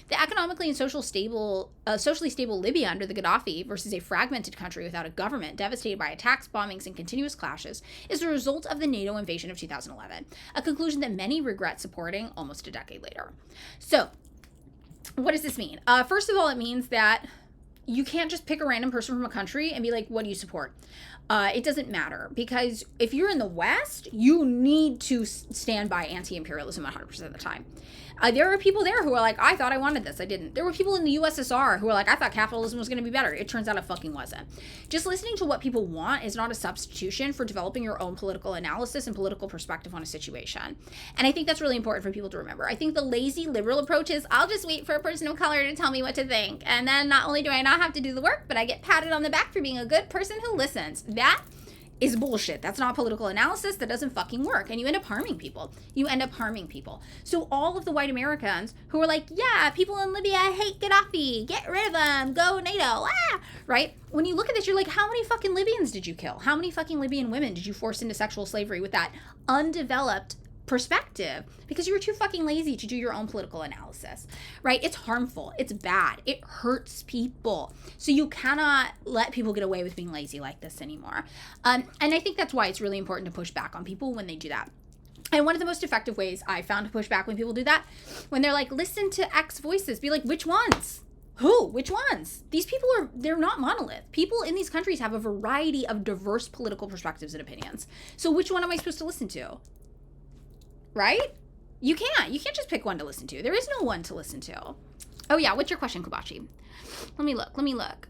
The economically and socially stable Libya under the Gaddafi versus a fragmented country without a government devastated by attacks, bombings, and continuous clashes is the result of the NATO invasion of 2011, a conclusion that many regret supporting almost a decade later. So, what does this mean? First of all, it means that you can't just pick a random person from a country and be like, what do you support? It doesn't matter, because if you're in the West, you need to stand by anti-imperialism 100% of the time. There are people there who are like, I thought I wanted this, I didn't. There were people in the USSR who were like, I thought capitalism was going to be better. It turns out it fucking wasn't. Just listening to what people want is not a substitution for developing your own political analysis and political perspective on a situation. And I think that's really important for people to remember. I think the lazy liberal approach is, I'll just wait for a person of color to tell me what to think. And then not only do I not have to do the work, but I get patted on the back for being a good person who listens. That is bullshit. That's not political analysis. That doesn't fucking work. And you end up harming people. So all of the white Americans who are like, yeah, people in Libya hate Gaddafi. Get rid of them. Go NATO. Right? When you look at this, you're like, how many fucking Libyans did you kill? How many fucking Libyan women did you force into sexual slavery with that undeveloped perspective? Because you were too fucking lazy to do your own political analysis, right? It's harmful. It's bad. It hurts people. So you cannot let people get away with being lazy like this anymore. And I think that's why it's really important to push back on people when they do that. And one of the most effective ways I found to push back when people do that, when they're like, listen to X voices, be like, which ones? Who? Which ones? These people they're not monolith. People in these countries have a variety of diverse political perspectives and opinions. So which one am I supposed to listen to? Right? You can't just pick one to listen to. There is no one to listen to. Oh yeah, what's your question, Kobashi? Let me look.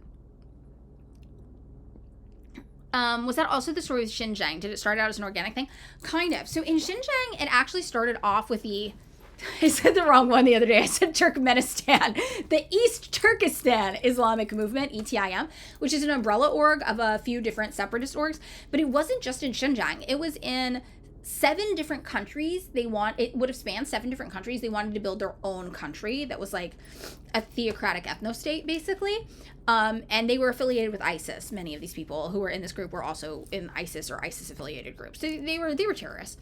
Was that also the story with Xinjiang? Did it start out as an organic thing? Kind of. So in Xinjiang, it actually started off with I said the wrong one the other day. I said Turkmenistan. The East Turkestan Islamic Movement, ETIM, which is an umbrella org of a few different separatist orgs. But it wasn't just in Xinjiang. It was in 7 different countries. It would have spanned 7 different countries. They wanted to build their own country that was like a theocratic ethno-state, basically. And they were affiliated with ISIS. Many of these people who were in this group were also in ISIS or ISIS-affiliated groups. So they were terrorists.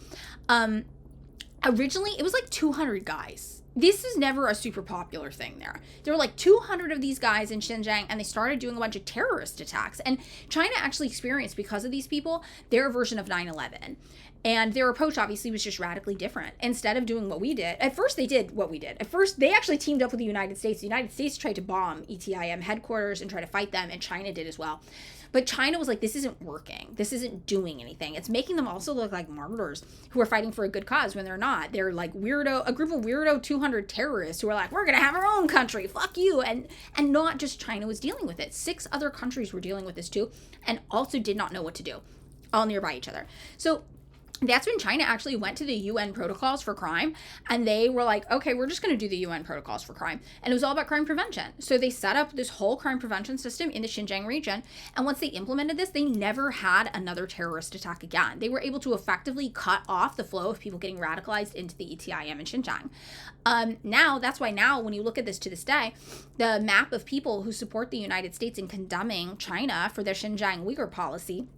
Originally, it was like 200 guys. This is never a super popular thing there. There were like 200 of these guys in Xinjiang, and they started doing a bunch of terrorist attacks. And China actually experienced, because of these people, their version of 9/11. And their approach obviously was just radically different. Instead of doing what we did, at first they did what we did. At first, they actually teamed up with the United States. The United States tried to bomb ETIM headquarters and try to fight them, and China did as well. But China was like, this isn't working. This isn't doing anything. It's making them also look like martyrs who are fighting for a good cause when they're not. They're like a group of weirdo 200 terrorists who are like, we're going to have our own country. Fuck you. And not just China was dealing with it. 6 other countries were dealing with this too, and also did not know what to do, all nearby each other. So that's when China actually went to the UN protocols for crime, and they were like, okay, we're just going to do the UN protocols for crime. And it was all about crime prevention. So they set up this whole crime prevention system in the Xinjiang region. And once they implemented this, they never had another terrorist attack again. They were able to effectively cut off the flow of people getting radicalized into the ETIM in Xinjiang. That's why now when you look at this to this day, the map of people who support the United States in condemning China for their Xinjiang Uyghur policy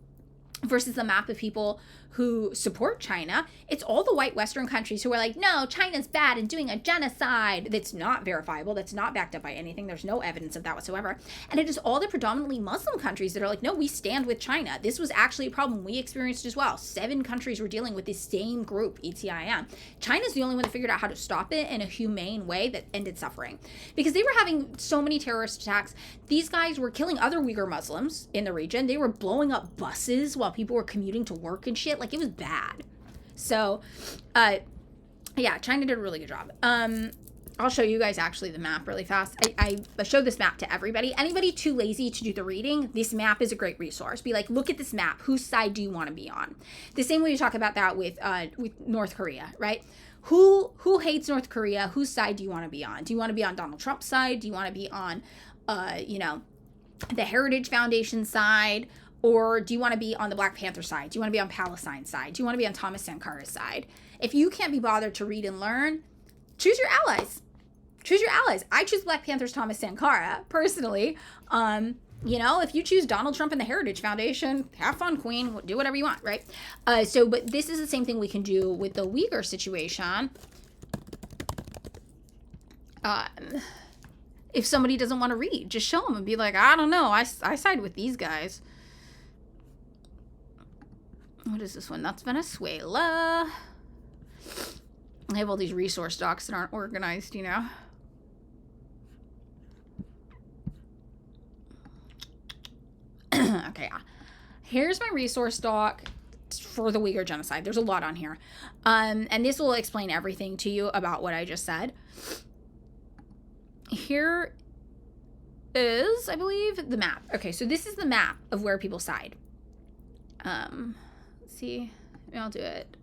versus the map of people who support China, it's all the white Western countries who are like, no, China's bad and doing a genocide that's not verifiable, that's not backed up by anything. There's no evidence of that whatsoever. And it is all the predominantly Muslim countries that are like, no, we stand with China. This was actually a problem we experienced as well. 7 countries were dealing with this same group, ETIM. China's the only one that figured out how to stop it in a humane way that ended suffering. Because they were having so many terrorist attacks. These guys were killing other Uyghur Muslims in the region. They were blowing up buses while people were commuting to work and shit. Like, it was bad. So, yeah, China did a really good job. I'll show you guys actually the map really fast. I show this map to everybody. Anybody too lazy to do the reading, this map is a great resource. Be like, look at this map. Whose side do you want to be on? The same way you talk about that with North Korea, right? Who hates North Korea? Whose side do you want to be on? Do you want to be on Donald Trump's side? Do you want to be on, the Heritage Foundation side? Or do you want to be on the Black Panther side? Do you want to be on Palestine's side? Do you want to be on Thomas Sankara's side? If you can't be bothered to read and learn, choose your allies. Choose your allies. I choose Black Panther's Thomas Sankara, personally. You know, if you choose Donald Trump and the Heritage Foundation, have fun, queen. Do whatever you want, right? But this is the same thing we can do with the Uyghur situation. If somebody doesn't want to read, just show them and be like, I don't know, I side with these guys. What is this one? That's Venezuela. I have all these resource docs that aren't organized, you know. Okay, here's my resource doc for the Uyghur genocide. There's a lot on here. And this will explain everything to you about what I just said. Here is, I believe, the map. Okay, so this is the map of where people side. Let's see. Maybe I'll do it.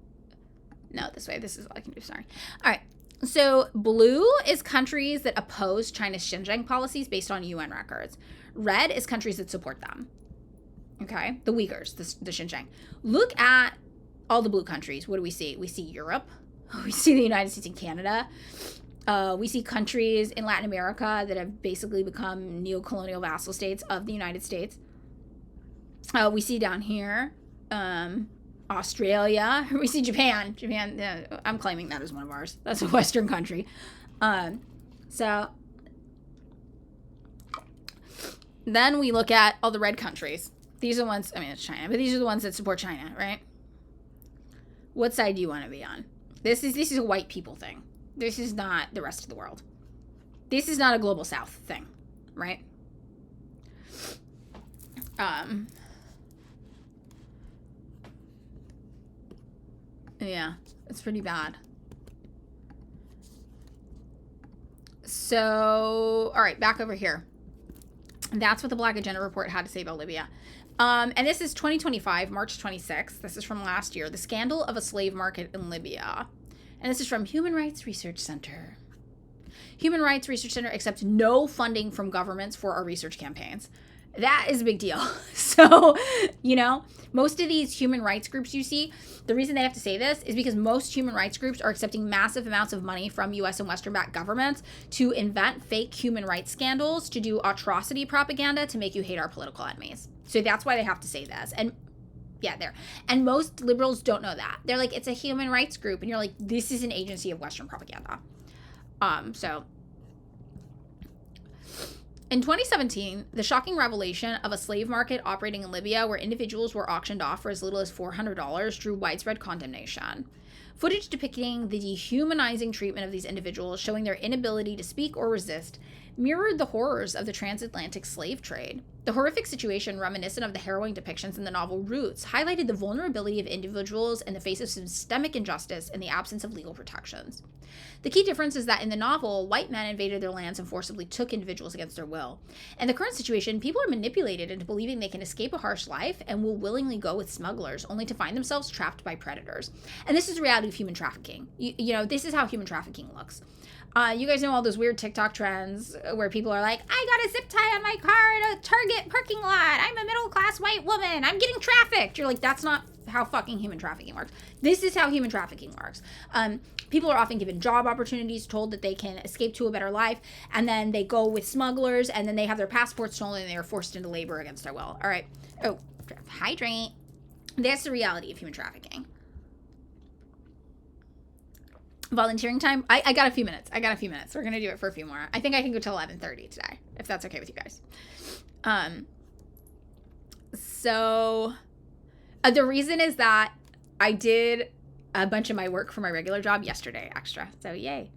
No, this way. This is all I can do. Sorry. All right. So blue is countries that oppose China's Xinjiang policies based on UN records. Red is countries that support them. Okay, the Uyghurs, the Xinjiang. Look at all the blue countries. What do we see? We see Europe. We see the United States and Canada. We see countries in Latin America that have basically become neo-colonial vassal states of the United States. We see down here Australia. We see Japan. Japan, I'm claiming that as one of ours. That's a Western country. So then we look at all the red countries. These are the ones, I mean, it's China, but these are the ones that support China, right? What side do you want to be on? This is a white people thing. This is not the rest of the world. This is not a global south thing, right? Yeah, it's pretty bad. So, all right, back over here. That's what the Black Agenda Report had to say about Libya. And this is 2025, March 26th. This is from last year. The scandal of a slave market in Libya. And this is from Human Rights Research Center. Human Rights Research Center accepts no funding from governments for our research campaigns. That is a big deal. So, you know, most of these human rights groups you see, the reason they have to say this is because most human rights groups are accepting massive amounts of money from U.S. and Western-backed governments to invent fake human rights scandals, to do atrocity propaganda, to make you hate our political enemies. So that's why they have to say this. And yeah, there. And most liberals don't know that. They're like, it's a human rights group. And you're like, this is an agency of Western propaganda. In 2017, the shocking revelation of a slave market operating in Libya where individuals were auctioned off for as little as $400 drew widespread condemnation. Footage depicting the dehumanizing treatment of these individuals, showing their inability to speak or resist, mirrored the horrors of the transatlantic slave trade. The horrific situation, reminiscent of the harrowing depictions in the novel Roots, highlighted the vulnerability of individuals in the face of systemic injustice and the absence of legal protections. The key difference is that in the novel, white men invaded their lands and forcibly took individuals against their will. In the current situation, people are manipulated into believing they can escape a harsh life and will willingly go with smugglers, only to find themselves trapped by predators. And this is the reality of human trafficking. You know, this is how human trafficking looks. You guys know all those weird TikTok trends where people are like, I got a zip tie on my car at a Target parking lot. I'm a middle-class white woman. I'm getting trafficked. You're like, that's not how fucking human trafficking works. This is how human trafficking works. People are often given job opportunities, told that they can escape to a better life, and then they go with smugglers, and then they have their passports stolen, and they are forced into labor against their will. All right. Oh, hydrate. That's the reality of human trafficking. Volunteering time. I got a few minutes. We're going to do it for a few more. I think I can go till 11:30 today, if that's okay with you guys. The reason is that I did a bunch of my work for my regular job yesterday extra. So yay.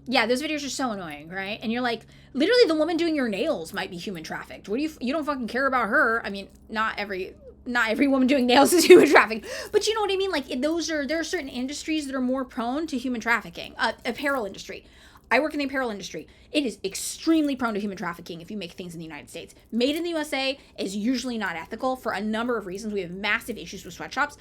Yeah, those videos are so annoying, right? And you're like, literally the woman doing your nails might be human trafficked. What do you don't fucking care about her? I mean, not every woman doing nails is human trafficking, but you know what I mean? Like there are certain industries that are more prone to human trafficking. Apparel industry. I work in the apparel industry. It is extremely prone to human trafficking if you make things in the United States. Made in the USA is usually not ethical for a number of reasons. We have massive issues with sweatshops.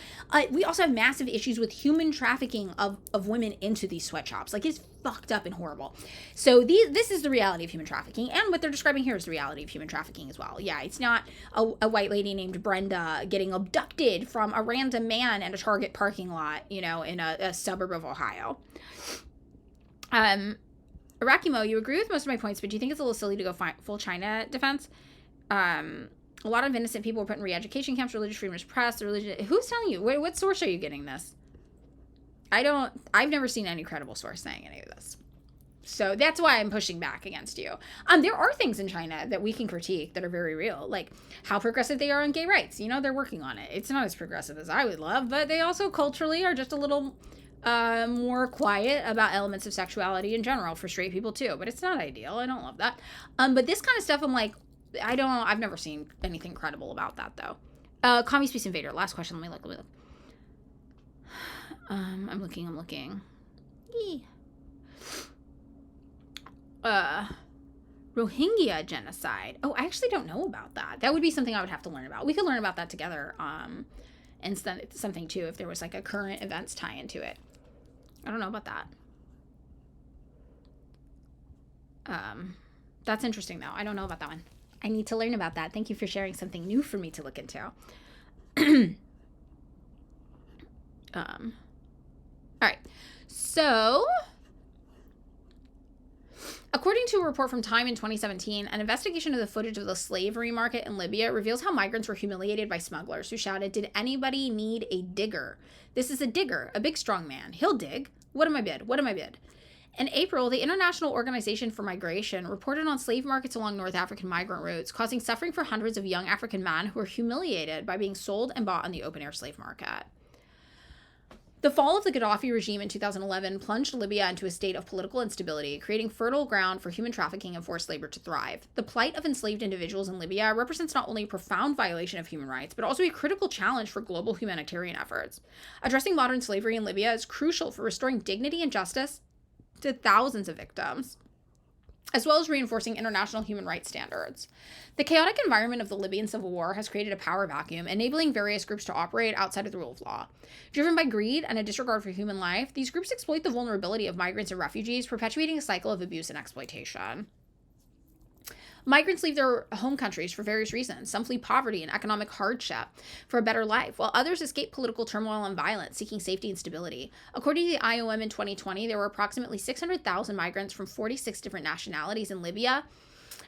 We also have massive issues with human trafficking of women into these sweatshops. Like, it's fucked up and horrible. So this is the reality of human trafficking. And what they're describing here is the reality of human trafficking as well. Yeah, it's not a white lady named Brenda getting abducted from a random man at a Target parking lot, you know, in a suburb of Ohio. Arakimo, you agree with most of my points, but do you think it's a little silly to go full China defense? A lot of innocent people were put in re-education camps, religious freedom was suppressed. Who's telling you? What source are you getting this? I've never seen any credible source saying any of this. So that's why I'm pushing back against you. There are things in China that we can critique that are very real, like how progressive they are on gay rights. They're working on it. It's not as progressive as I would love, but they also culturally are just a little more quiet about elements of sexuality in general for straight people too. But it's not ideal. I don't love that. But this kind of stuff, I'm like, I've never seen anything credible about that though. Commie Space Invader. Last question. Let me look. I'm looking. Eee. Rohingya genocide. Oh, I actually don't know about that. That would be something I would have to learn about. We could learn about that together. And something too, if there was like a current events tie into it. I don't know about that. That's interesting though. I don't know about that one. I need to learn about that. Thank you for sharing something new for me to look into. All right. So, according to a report from Time in 2017, an investigation of the footage of the slavery market in Libya reveals how migrants were humiliated by smugglers who shouted, "Did anybody need a digger? This is a digger, a big strong man. He'll dig. What am I bid? What am I bid?" In April, the International Organization for Migration reported on slave markets along North African migrant routes, causing suffering for hundreds of young African men who were humiliated by being sold and bought on the open-air slave market. The fall of the Gaddafi regime in 2011 plunged Libya into a state of political instability, creating fertile ground for human trafficking and forced labor to thrive. The plight of enslaved individuals in Libya represents not only a profound violation of human rights, but also a critical challenge for global humanitarian efforts. Addressing modern slavery in Libya is crucial for restoring dignity and justice to thousands of victims, as well as reinforcing international human rights standards. The chaotic environment of the Libyan civil war has created a power vacuum, enabling various groups to operate outside of the rule of law. Driven by greed and a disregard for human life, these groups exploit the vulnerability of migrants and refugees, perpetuating a cycle of abuse and exploitation. Migrants leave their home countries for various reasons. Some flee poverty and economic hardship for a better life, while others escape political turmoil and violence, seeking safety and stability. According to the IOM in 2020, there were approximately 600,000 migrants from 46 different nationalities in Libya.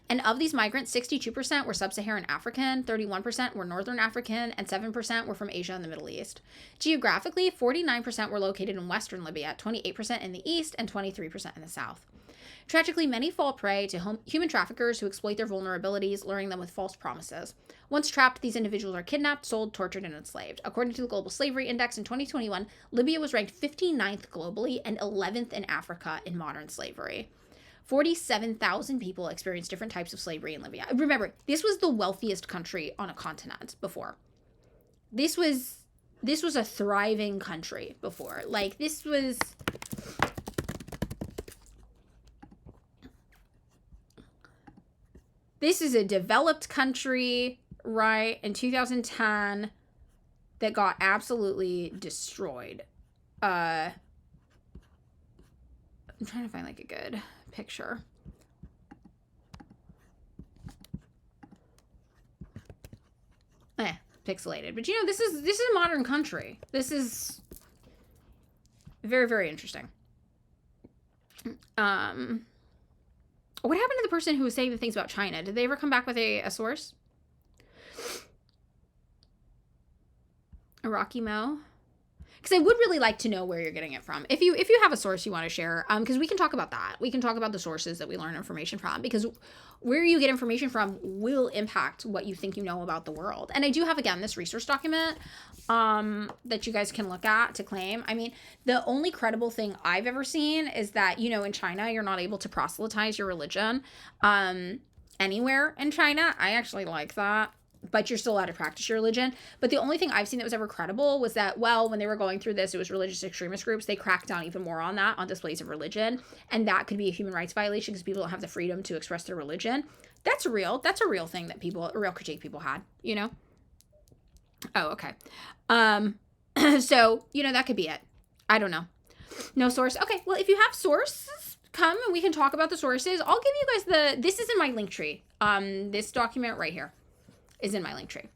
And of these migrants, 62% were sub-Saharan African, 31% were Northern African, and 7% were from Asia and the Middle East. Geographically, 49% were located in Western Libya, 28% in the east, and 23% in the south. Tragically, many fall prey to human traffickers who exploit their vulnerabilities, luring them with false promises. Once trapped, these individuals are kidnapped, sold, tortured, and enslaved. According to the Global Slavery Index in 2021, Libya was ranked 59th globally and 11th in Africa in modern slavery. 47,000 people experienced different types of slavery in Libya. Remember, this was the wealthiest country on a continent before. This was a thriving country before. Like, this is a developed country, right, in 2010 that got absolutely destroyed. I'm trying to find, like, a good picture. Pixelated. But, this is a modern country. This is very, very interesting. What happened to the person who was saying the things about China? Did they ever come back with a source? Iraqi Mo? Because I would really like to know where you're getting it from. If you have a source you want to share, because we can talk about that. We can talk about the sources that we learn information from, because where you get information from will impact what you think you know about the world. And I do have, again, this resource document that you guys can look at to claim. I mean, the only credible thing I've ever seen is that, in China, you're not able to proselytize your religion anywhere in China. I actually like that. But you're still allowed to practice your religion. But the only thing I've seen that was ever credible was that, when they were going through this, it was religious extremist groups. They cracked down even more on that, on displays of religion. And that could be a human rights violation because people don't have the freedom to express their religion. That's real. That's a real thing that a real critique people had, Oh, okay. So, that could be it. I don't know. No source. Okay, well, if you have sources, come and we can talk about the sources. I'll give you guys this is in my link tree. This document right here is in my link tree.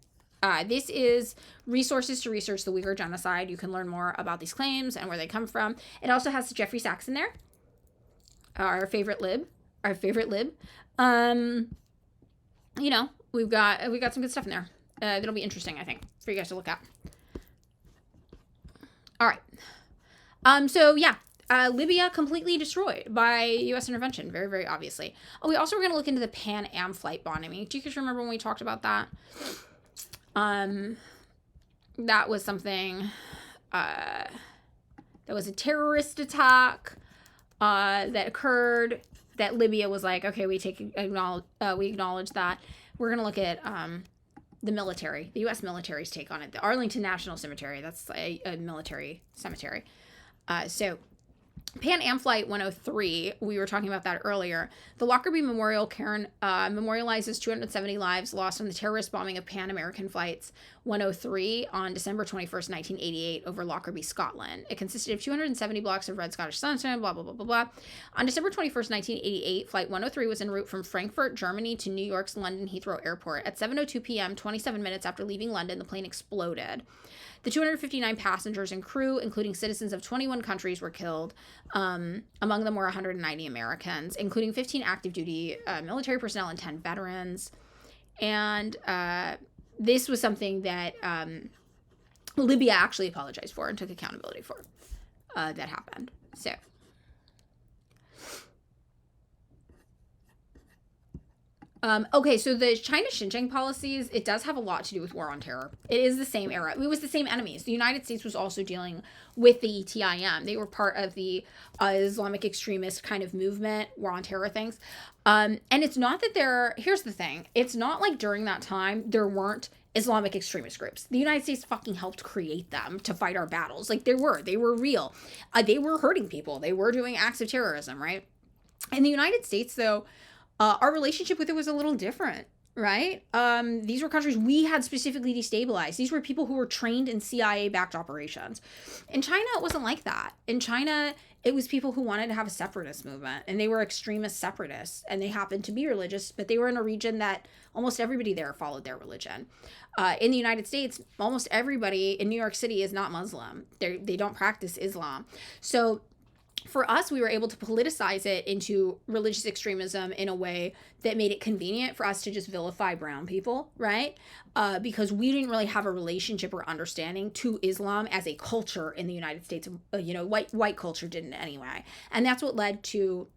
This is resources to research the Uyghur genocide. You can learn more about these claims and where they come from. It also has Jeffrey Sachs in there, our favorite lib. we've got some good stuff in there. That'll be interesting, I think, for you guys to look at. All right. So yeah, Libya completely destroyed by U.S. intervention, very, very obviously. Oh, we also were going to look into the Pan Am flight bombing. Do you guys remember when we talked about that? That was something, that was a terrorist attack, that occurred, that Libya was like, okay, we acknowledge that. We're going to look at, the military, the U.S. military's take on it. The Arlington National Cemetery, that's a military cemetery. So Pan Am Flight 103, we were talking about that earlier. The Lockerbie Memorial Cairn memorializes 270 lives lost in the terrorist bombing of Pan American Flights 103 on December 21st, 1988 over Lockerbie, Scotland. It consisted of 270 blocks of red Scottish sunstone, blah, blah, blah, blah, blah. On December 21st, 1988, Flight 103 was en route from Frankfurt, Germany to New York's London Heathrow Airport. At 7:02 p.m., 27 minutes after leaving London, the plane exploded. The 259 passengers and crew, including citizens of 21 countries, were killed. Among them were 190 Americans, including 15 active duty military personnel and 10 veterans. And this was something that Libya actually apologized for and took accountability for that happened. So. Okay, so the China Xinjiang policies, it does have a lot to do with war on terror. It is the same era. It was the same enemies. The United States was also dealing with the ETIM. They were part of the Islamic extremist kind of movement, war on terror things. And it's not that here's the thing. It's not like during that time there weren't Islamic extremist groups. The United States fucking helped create them to fight our battles. Like they were real. They were hurting people. They were doing acts of terrorism, right? In the United States, though, our relationship with it was a little different, right? These were countries we had specifically destabilized. These were people who were trained in CIA-backed operations. In China, it wasn't like that. In China, it was people who wanted to have a separatist movement, and they were extremist separatists, and they happened to be religious, but they were in a region that almost everybody there followed their religion. In the United States, almost everybody in New York City is not Muslim. They don't practice Islam. So for us, we were able to politicize it into religious extremism in a way that made it convenient for us to just vilify brown people, right? Because we didn't really have a relationship or understanding to Islam as a culture in the United States. White culture didn't anyway. And that's what led to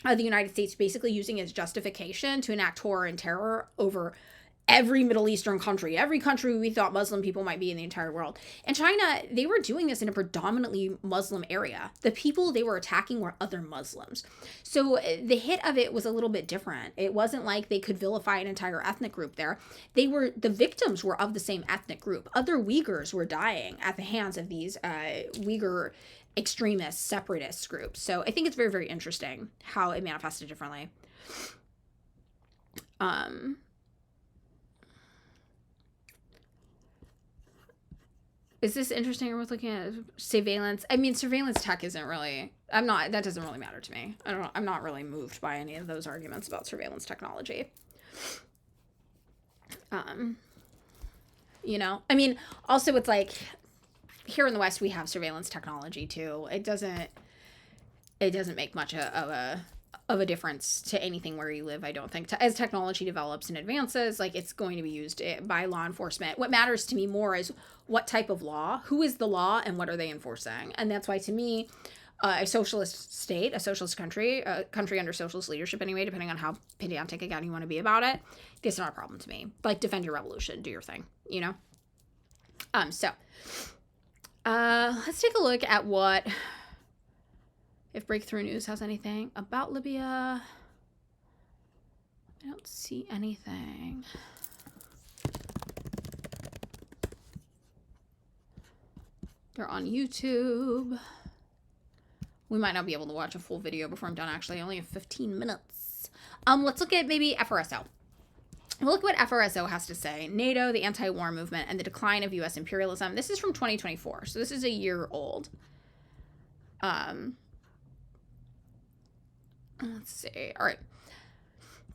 the United States basically using its justification to enact horror and terror over every Middle Eastern country, every country we thought Muslim people might be in the entire world. And China, they were doing this in a predominantly Muslim area. The people they were attacking were other Muslims. So the hit of it was a little bit different. It wasn't like they could vilify an entire ethnic group there. The victims were of the same ethnic group. Other Uyghurs were dying at the hands of these Uyghur extremist separatist groups. So I think it's very, very interesting how it manifested differently. Is this interesting or worth looking at? Surveillance. I mean, surveillance tech isn't really, that doesn't really matter to me. I'm not really moved by any of those arguments about surveillance technology. I mean, also it's like, here in the West, we have surveillance technology too. It doesn't make much of a difference to anything where you live, I don't think. As technology develops and advances, like, it's going to be used by law enforcement. What matters to me more is what type of law, who is the law, and what are they enforcing? And that's why, to me, a socialist state, a socialist country, a country under socialist leadership anyway, depending on how pedantic again you want to be about it, it's not a problem to me. Like, defend your revolution, do your thing, you know? So let's take a look at if Breakthrough News has anything about Libya. I don't see anything. They're on YouTube. We might not be able to watch a full video before I'm done, actually. I only have 15 minutes. Let's look at maybe FRSO. We'll look at what FRSO has to say. NATO, the anti-war movement, and the decline of U.S. imperialism. This is from 2024, so this is a year old. Let's see. All right.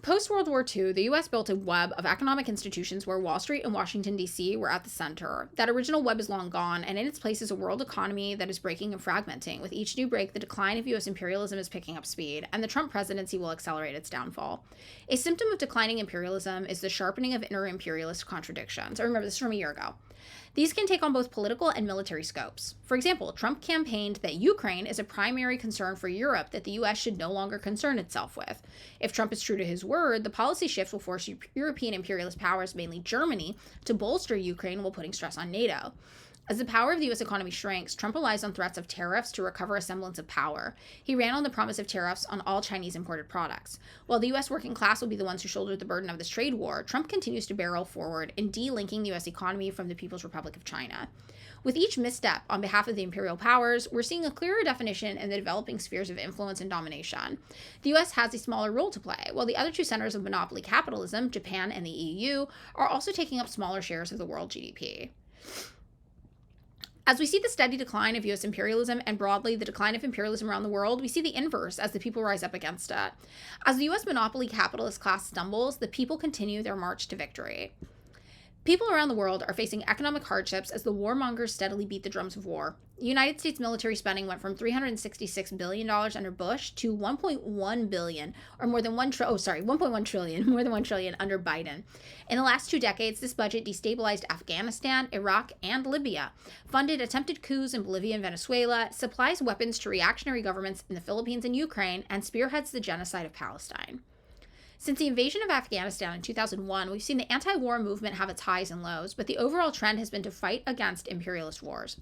Post-World War II, the U.S. built a web of economic institutions where Wall Street and Washington, D.C. were at the center. That original web is long gone, and in its place is a world economy that is breaking and fragmenting. With each new break, the decline of U.S. imperialism is picking up speed, and the Trump presidency will accelerate its downfall. A symptom of declining imperialism is the sharpening of inner imperialist contradictions. I remember this from a year ago. These can take on both political and military scopes. For example, Trump campaigned that Ukraine is a primary concern for Europe that the U.S. should no longer concern itself with. If Trump is true to his word, the policy shift will force European imperialist powers, mainly Germany, to bolster Ukraine while putting stress on NATO. As the power of the U.S. economy shrinks, Trump relies on threats of tariffs to recover a semblance of power. He ran on the promise of tariffs on all Chinese imported products. While the U.S. working class will be the ones who shoulder the burden of this trade war, Trump continues to barrel forward in delinking the U.S. economy from the People's Republic of China. With each misstep on behalf of the imperial powers, we're seeing a clearer definition in the developing spheres of influence and domination. The U.S. has a smaller role to play, while the other two centers of monopoly capitalism, Japan and the EU, are also taking up smaller shares of the world GDP. As we see the steady decline of U.S. imperialism and broadly the decline of imperialism around the world, we see the inverse as the people rise up against it. As the U.S. monopoly capitalist class stumbles, the people continue their march to victory. People around the world are facing economic hardships as the warmongers steadily beat the drums of war. The United States military spending went from $366 billion under Bush to $1.1 billion, or more than $1.1 trillion, more than $1 trillion under Biden. In the last 2 decades, this budget destabilized Afghanistan, Iraq, and Libya, funded attempted coups in Bolivia and Venezuela, supplies weapons to reactionary governments in the Philippines and Ukraine, and spearheads the genocide of Palestine. Since the invasion of Afghanistan in 2001, we've seen the anti-war movement have its highs and lows, but the overall trend has been to fight against imperialist wars.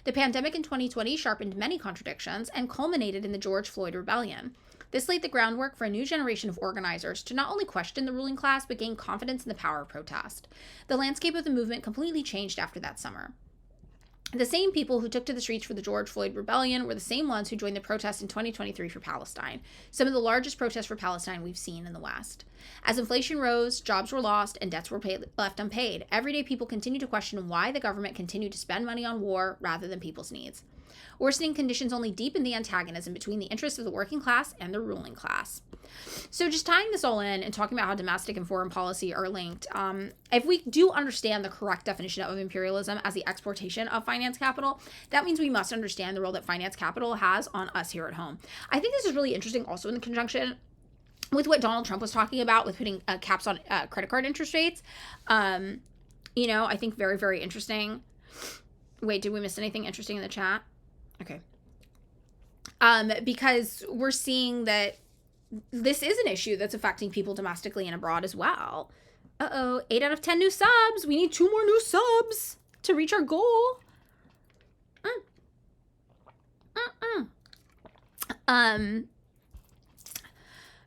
The pandemic in 2020 sharpened many contradictions and culminated in the George Floyd rebellion. This laid the groundwork for a new generation of organizers to not only question the ruling class, but gain confidence in the power of protest. The landscape of the movement completely changed after that summer. The same people who took to the streets for the George Floyd rebellion were the same ones who joined the protests in 2023 for Palestine, some of the largest protests for Palestine we've seen in the West. As inflation rose, jobs were lost, and debts were left unpaid, everyday people continue to question why the government continued to spend money on war rather than people's needs. Worsening conditions only deepen the antagonism between the interests of the working class and the ruling class. So just tying this all in and talking about how domestic and foreign policy are linked, if we do understand the correct definition of imperialism as the exportation of finance capital, that means we must understand the role that finance capital has on us here at home. I think this is really interesting also in conjunction with what Donald Trump was talking about with putting caps on credit card interest rates. I think very, very interesting. Wait, did we miss anything interesting in the chat? Okay. Because we're seeing that this is an issue that's affecting people domestically and abroad as well. 8 out of 10 new subs. We need 2 more new subs to reach our goal.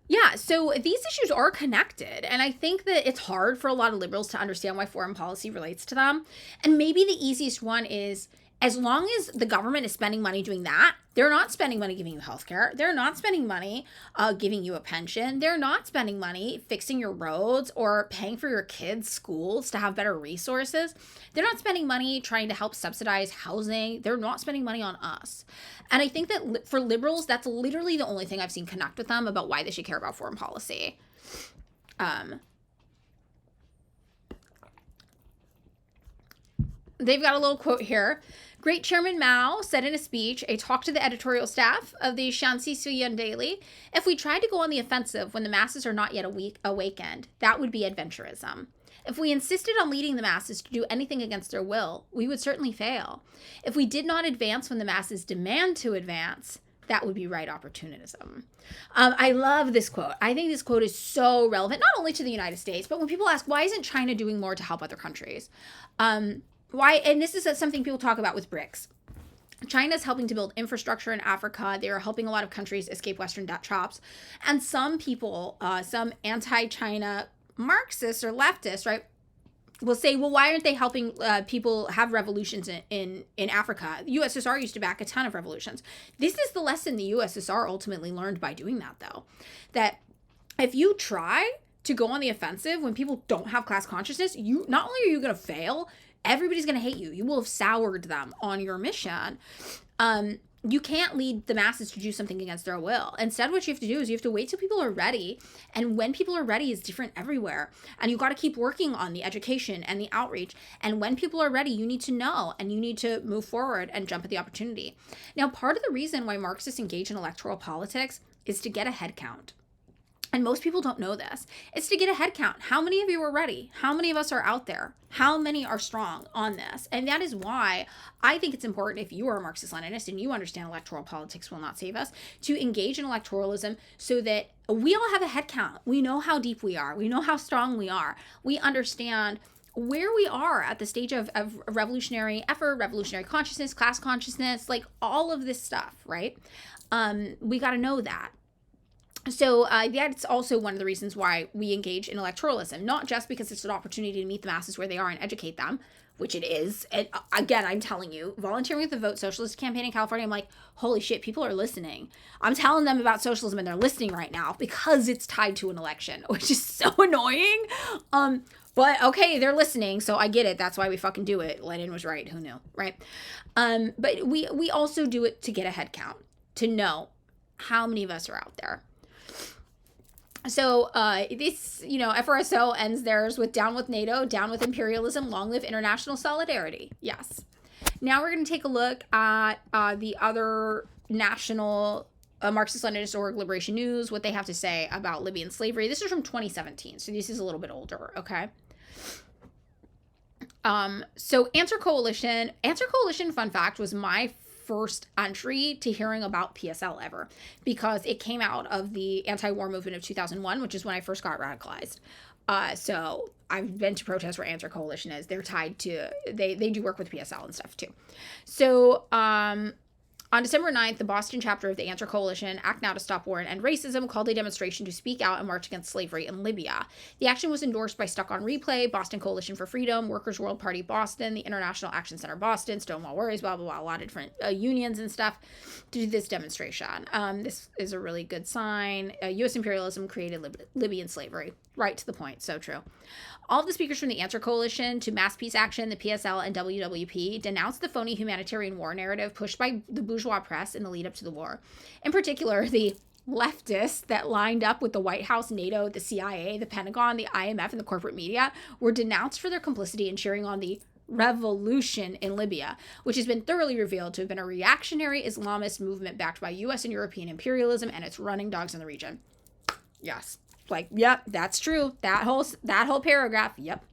Yeah, so these issues are connected, and I think that it's hard for a lot of liberals to understand why foreign policy relates to them. And maybe the easiest one is, as long as the government is spending money doing that, they're not spending money giving you healthcare. They're not spending money giving you a pension. They're not spending money fixing your roads or paying for your kids' schools to have better resources. They're not spending money trying to help subsidize housing. They're not spending money on us. And I think that for liberals, that's literally the only thing I've seen connect with them about why they should care about foreign policy. They've got a little quote here. Great Chairman Mao said in a speech, a talk to the editorial staff of the Shanxi Suyan Daily, if we tried to go on the offensive when the masses are not yet awakened, that would be adventurism. If we insisted on leading the masses to do anything against their will, we would certainly fail. If we did not advance when the masses demand to advance, that would be right opportunism. I love this quote. I think this quote is so relevant, not only to the United States, but when people ask, why isn't China doing more to help other countries? Why? And this is something people talk about with BRICS. China's helping to build infrastructure in Africa. They are helping a lot of countries escape Western debt traps. And some people, some anti-China Marxists or leftists, right, will say, well, why aren't they helping people have revolutions in Africa? The USSR used to back a ton of revolutions. This is the lesson the USSR ultimately learned by doing that, though. That if you try to go on the offensive when people don't have class consciousness, you not only are you going to fail, everybody's going to hate you. You will have soured them on your mission. You can't lead the masses to do something against their will. Instead, what you have to do is you have to wait till people are ready. And when people are ready is different everywhere. And you got to keep working on the education and the outreach. And when people are ready, you need to know and you need to move forward and jump at the opportunity. Now, part of the reason why Marxists engage in electoral politics is to get a head count. And most people don't know this. It's to get a head count. How many of you are ready? How many of us are out there? How many are strong on this? And that is why I think it's important, if you are a Marxist-Leninist and you understand electoral politics will not save us, to engage in electoralism so that we all have a head count. We know how deep we are. We know how strong we are. We understand where we are at the stage of revolutionary effort, revolutionary consciousness, class consciousness, like all of this stuff, right? We got to know that. So that's also one of the reasons why we engage in electoralism, not just because it's an opportunity to meet the masses where they are and educate them, which it is. And again, I'm telling you, volunteering with the Vote Socialist campaign in California, I'm like, holy shit, people are listening. I'm telling them about socialism and they're listening right now because it's tied to an election, which is so annoying. But okay, they're listening, so I get it. That's why we fucking do it. Lenin was right. Who knew, right? But we also do it to get a head count, to know how many of us are out there. So this, FRSO ends theirs with down with NATO, down with imperialism, long live international solidarity. Yes. Now we're going to take a look at the other national Marxist-Leninist Org Liberation News, what they have to say about Libyan slavery. This is from 2017, so this is a little bit older, okay? So Answer Coalition, fun fact, was my first entry to hearing about PSL ever, because it came out of the anti-war movement of 2001, which is when I first got radicalized. So I've been to protests where Answer Coalition is. They're tied to, they do work with PSL and stuff too. So on December 9th, the Boston chapter of the Answer Coalition, Act Now to Stop War and End Racism, called a demonstration to speak out and march against slavery in Libya. The action was endorsed by Stuck on Replay, Boston Coalition for Freedom, Workers' World Party Boston, the International Action Center Boston, Stonewall Worries, blah, blah, blah, a lot of different unions and stuff to do this demonstration. This is a really good sign. U.S. imperialism created Libyan slavery. Right to the point. So true. All of the speakers from the Answer Coalition to Mass Peace Action, the PSL, and WWP denounced the phony humanitarian war narrative pushed by the bourgeois press in the lead up to the war. In particular, the leftists that lined up with the White House, NATO, the CIA, the Pentagon, the IMF, and the corporate media were denounced for their complicity in cheering on the revolution in Libya, which has been thoroughly revealed to have been a reactionary Islamist movement backed by U.S. and European imperialism and its running dogs in the region. Yes. Like, yep, that's true. That whole paragraph, yep.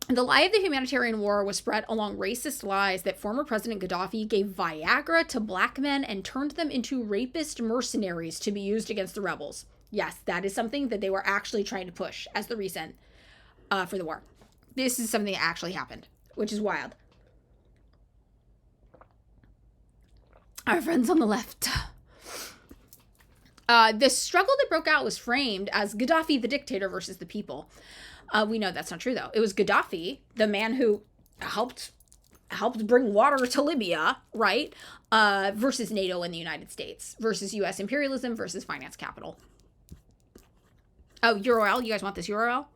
The lie of the humanitarian war was spread along racist lies that former President Gaddafi gave Viagra to black men and turned them into rapist mercenaries to be used against the rebels. Yes, that is something that they were actually trying to push as the reason for the war. This is something that actually happened, which is wild. Our friends on the left. The struggle that broke out was framed as Gaddafi the dictator versus the people. We know that's not true, though. It was Gaddafi, the man who helped bring water to Libya, right? Versus NATO and the United States, versus U.S. imperialism, versus finance capital. Oh, URL. You guys want this URL?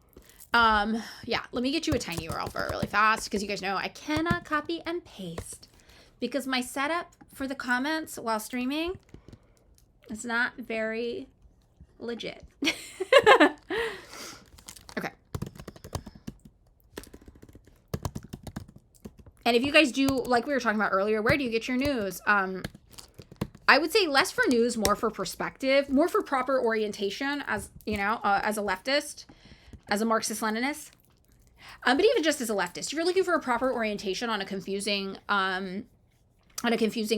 Yeah, let me get you a tiny URL for it really fast, because you guys know I cannot copy and paste, because my setup for the comments while streaming, it's not very legit. Okay. And if you guys do, like we were talking about earlier, where do you get your news? I would say less for news, more for perspective, more for proper orientation as, as a leftist, as a Marxist-Leninist. But even just as a leftist, if you're looking for a proper orientation on a confusing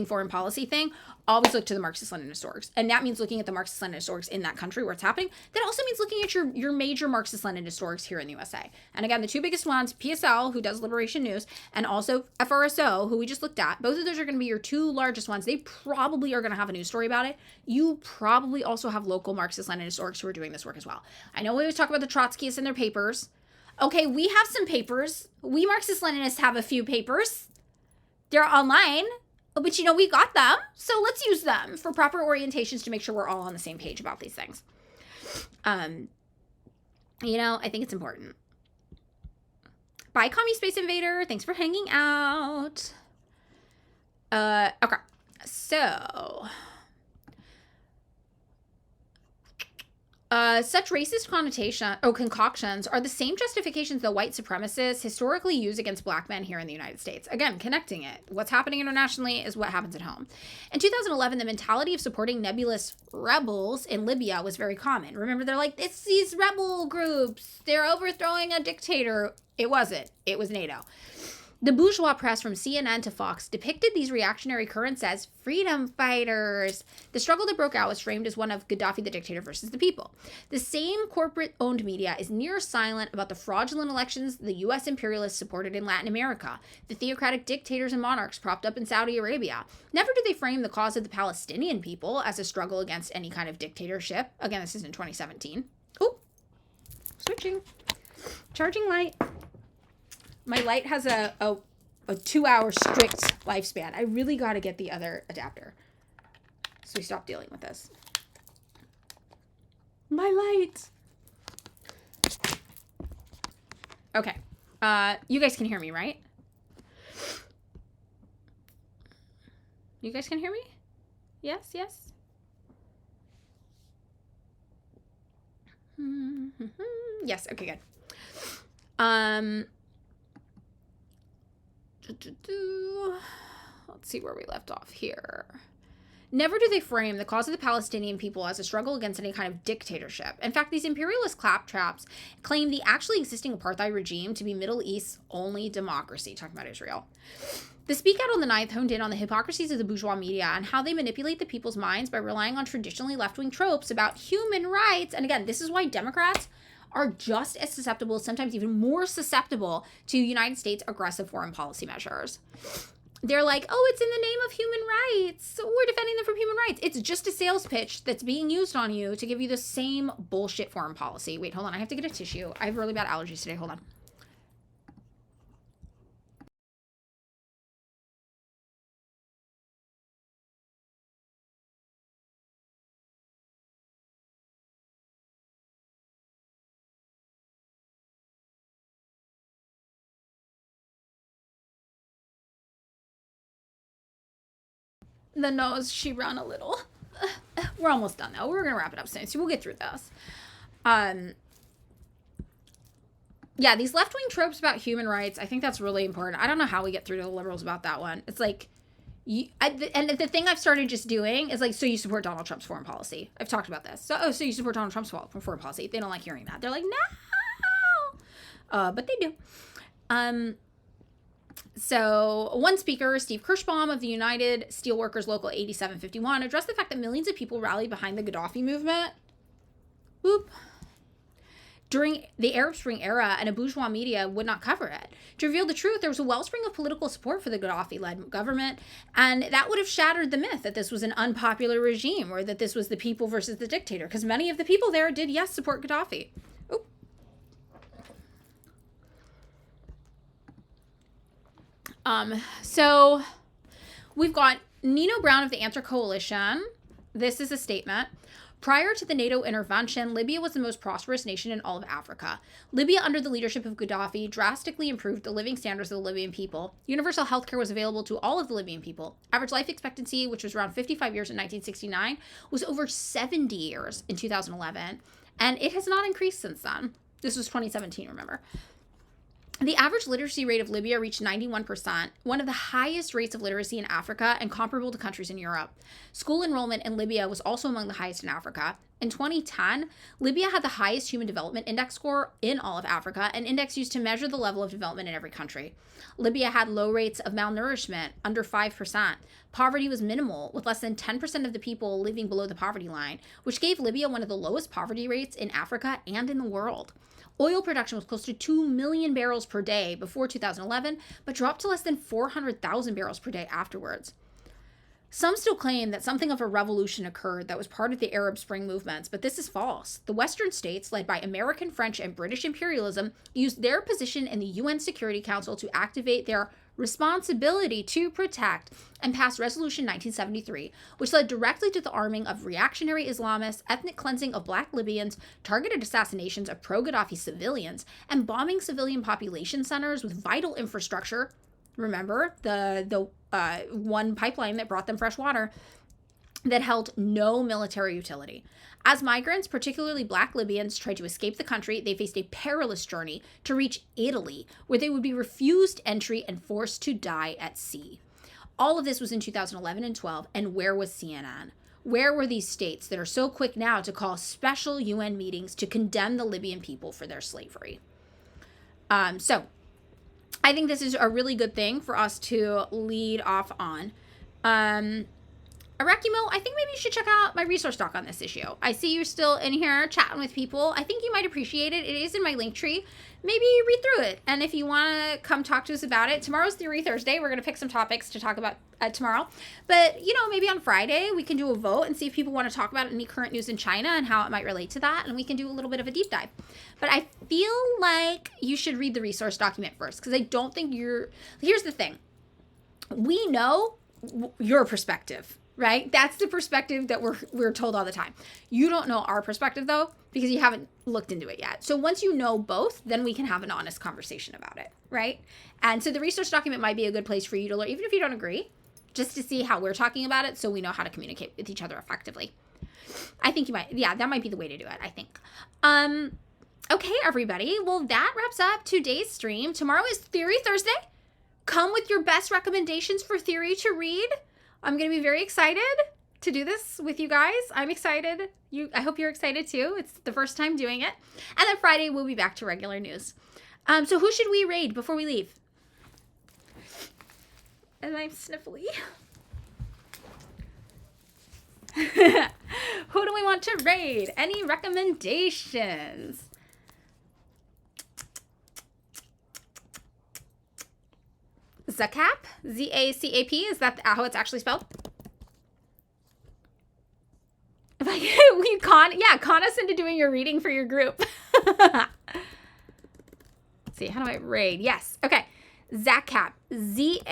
foreign policy thing, always look to the Marxist-Leninist orgs. And that means looking at the Marxist-Leninist orgs in that country where it's happening. That also means looking at your major Marxist-Leninist orgs here in the USA. And again, the two biggest ones, PSL, who does Liberation News, and also FRSO, who we just looked at. Both of those are going to be your two largest ones. They probably are going to have a news story about it. You probably also have local Marxist-Leninist orgs who are doing this work as well. I know we always talk about the Trotskyists and their papers. Okay, we have some papers. We Marxist-Leninists have a few papers. They're online. But, we got them, so let's use them for proper orientations to make sure we're all on the same page about these things. I think it's important. Bye, Commie Space Invader. Thanks for hanging out. Okay. So, such racist concoctions are the same justifications that white supremacists historically use against black men here in the United States. Again, connecting it. What's happening internationally is what happens at home. In 2011, the mentality of supporting nebulous rebels in Libya was very common. Remember, they're like, it's these rebel groups. They're overthrowing a dictator. It wasn't. It was NATO. The bourgeois press from CNN to Fox depicted these reactionary currents as freedom fighters. The struggle that broke out was framed as one of Gaddafi the dictator versus the people. The same corporate-owned media is near silent about the fraudulent elections the U.S. imperialists supported in Latin America, the theocratic dictators and monarchs propped up in Saudi Arabia. Never do they frame the cause of the Palestinian people as a struggle against any kind of dictatorship. Again, this is in 2017. Oh, switching. Charging light. My light has a 2-hour strict lifespan. I really got to get the other adapter. So we stop dealing with this. My light. Okay. You guys can hear me, right? You guys can hear me? Yes, yes. Yes, okay, good. Let's see where we left off here. Never do they frame the cause of the Palestinian people as a struggle against any kind of dictatorship. In fact, these imperialist claptraps claim the actually existing apartheid regime to be Middle East's only democracy, talking about Israel. The Speak Out on the 9th honed in on the hypocrisies of the bourgeois media and how they manipulate the people's minds by relying on traditionally left-wing tropes about human rights. And again, this is why Democrats are just as susceptible, sometimes even more susceptible, to United States' aggressive foreign policy measures. They're like, oh, it's in the name of human rights. So we're defending them from human rights. It's just a sales pitch that's being used on you to give you the same bullshit foreign policy. Wait, hold on. I have to get a tissue. I have really bad allergies today. Hold on. The nose, she ran a little. We're almost done though. We're gonna wrap it up soon, so we'll get through this. Yeah, these left-wing tropes about human rights, I think that's really important. I don't know how we get through to the liberals about that one. It's like, and the thing I've started just doing is like, so you support Donald Trump's foreign policy. I've talked about this. So you support Donald Trump's foreign policy. They don't like hearing that. They're like, no. But they do. So one speaker, Steve Kirschbaum of the United Steelworkers Local 8751, addressed the fact that millions of people rallied behind the Gaddafi movement during the Arab Spring era, and a bourgeois media would not cover it. To reveal the truth, there was a wellspring of political support for the Gaddafi-led government, and that would have shattered the myth that this was an unpopular regime or that this was the people versus the dictator, because many of the people there did, yes, support Gaddafi. So we've got Nino Brown of the Answer Coalition. This is a statement. Prior to the NATO intervention, Libya was the most prosperous nation in all of Africa. Libya, under the leadership of Gaddafi, drastically improved the living standards of the Libyan people. Universal health care was available to all of the Libyan people. Average life expectancy, which was around 55 years in 1969, was over 70 years in 2011, and it has not increased since then. This was 2017, remember. The average literacy rate of Libya reached 91%, one of the highest rates of literacy in Africa and comparable to countries in Europe. School enrollment in Libya was also among the highest in Africa. In 2010, Libya had the highest Human Development Index score in all of Africa, an index used to measure the level of development in every country. Libya had low rates of malnourishment, under 5%. Poverty was minimal, with less than 10% of the people living below the poverty line, which gave Libya one of the lowest poverty rates in Africa and in the world. Oil production was close to 2 million barrels per day before 2011, but dropped to less than 400,000 barrels per day afterwards. Some still claim that something of a revolution occurred that was part of the Arab Spring movements, but this is false. The Western states, led by American, French, and British imperialism, used their position in the UN Security Council to activate their responsibility to protect and passed Resolution 1973, which led directly to the arming of reactionary Islamists, ethnic cleansing of black Libyans, targeted assassinations of pro-Gaddafi civilians, and bombing civilian population centers with vital infrastructure Remember the one pipeline that brought them fresh water that held no military utility. As migrants, particularly Black Libyans, tried to escape the country, they faced a perilous journey to reach Italy, where they would be refused entry and forced to die at sea. All of this was in 2011 and 12, and where was CNN? Where were these states that are so quick now to call special UN meetings to condemn the Libyan people for their slavery? So I think this is a really good thing for us to lead off on. Arakimo, I think maybe you should check out my resource doc on this issue. I see you're still in here chatting with people. I think you might appreciate it. It is in my link tree. Maybe read through it. And if you want to come talk to us about it, tomorrow's Theory Thursday. We're going to pick some topics to talk about tomorrow. But, maybe on Friday we can do a vote and see if people want to talk about any current news in China and how it might relate to that. And we can do a little bit of a deep dive. But I feel like you should read the resource document first, because I don't think here's the thing. We know your perspective. Right? That's the perspective that we're told all the time. You don't know our perspective, though, because you haven't looked into it yet. So once you know both, then we can have an honest conversation about it, right? And so the research document might be a good place for you to learn, even if you don't agree, just to see how we're talking about it so we know how to communicate with each other effectively. I think that might be the way to do it, I think. Okay, everybody. Well, that wraps up today's stream. Tomorrow is Theory Thursday. Come with your best recommendations for theory to read. I'm going to be very excited to do this with you guys. I'm excited. I hope you're excited too. It's the first time doing it. And then Friday, we'll be back to regular news. So who should we raid before we leave? And I'm sniffly. Who do we want to raid? Any recommendations? Zacap? Z-A-C-A-P? Is that how it's actually spelled? If I con us into doing your reading for your group. Let's see, how do I raid? Yes. Okay. Zacap. Z-A-C-H-A-P.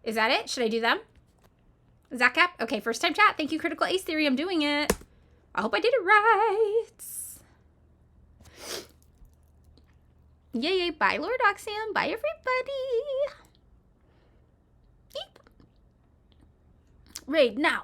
Is that it? Should I do them? Zacap? Okay, first time chat. Thank you, Critical Ace Theory. I'm doing it. I hope I did it right. Yay, bye, Lord Oxium. Bye, everybody. Eep. Raid now.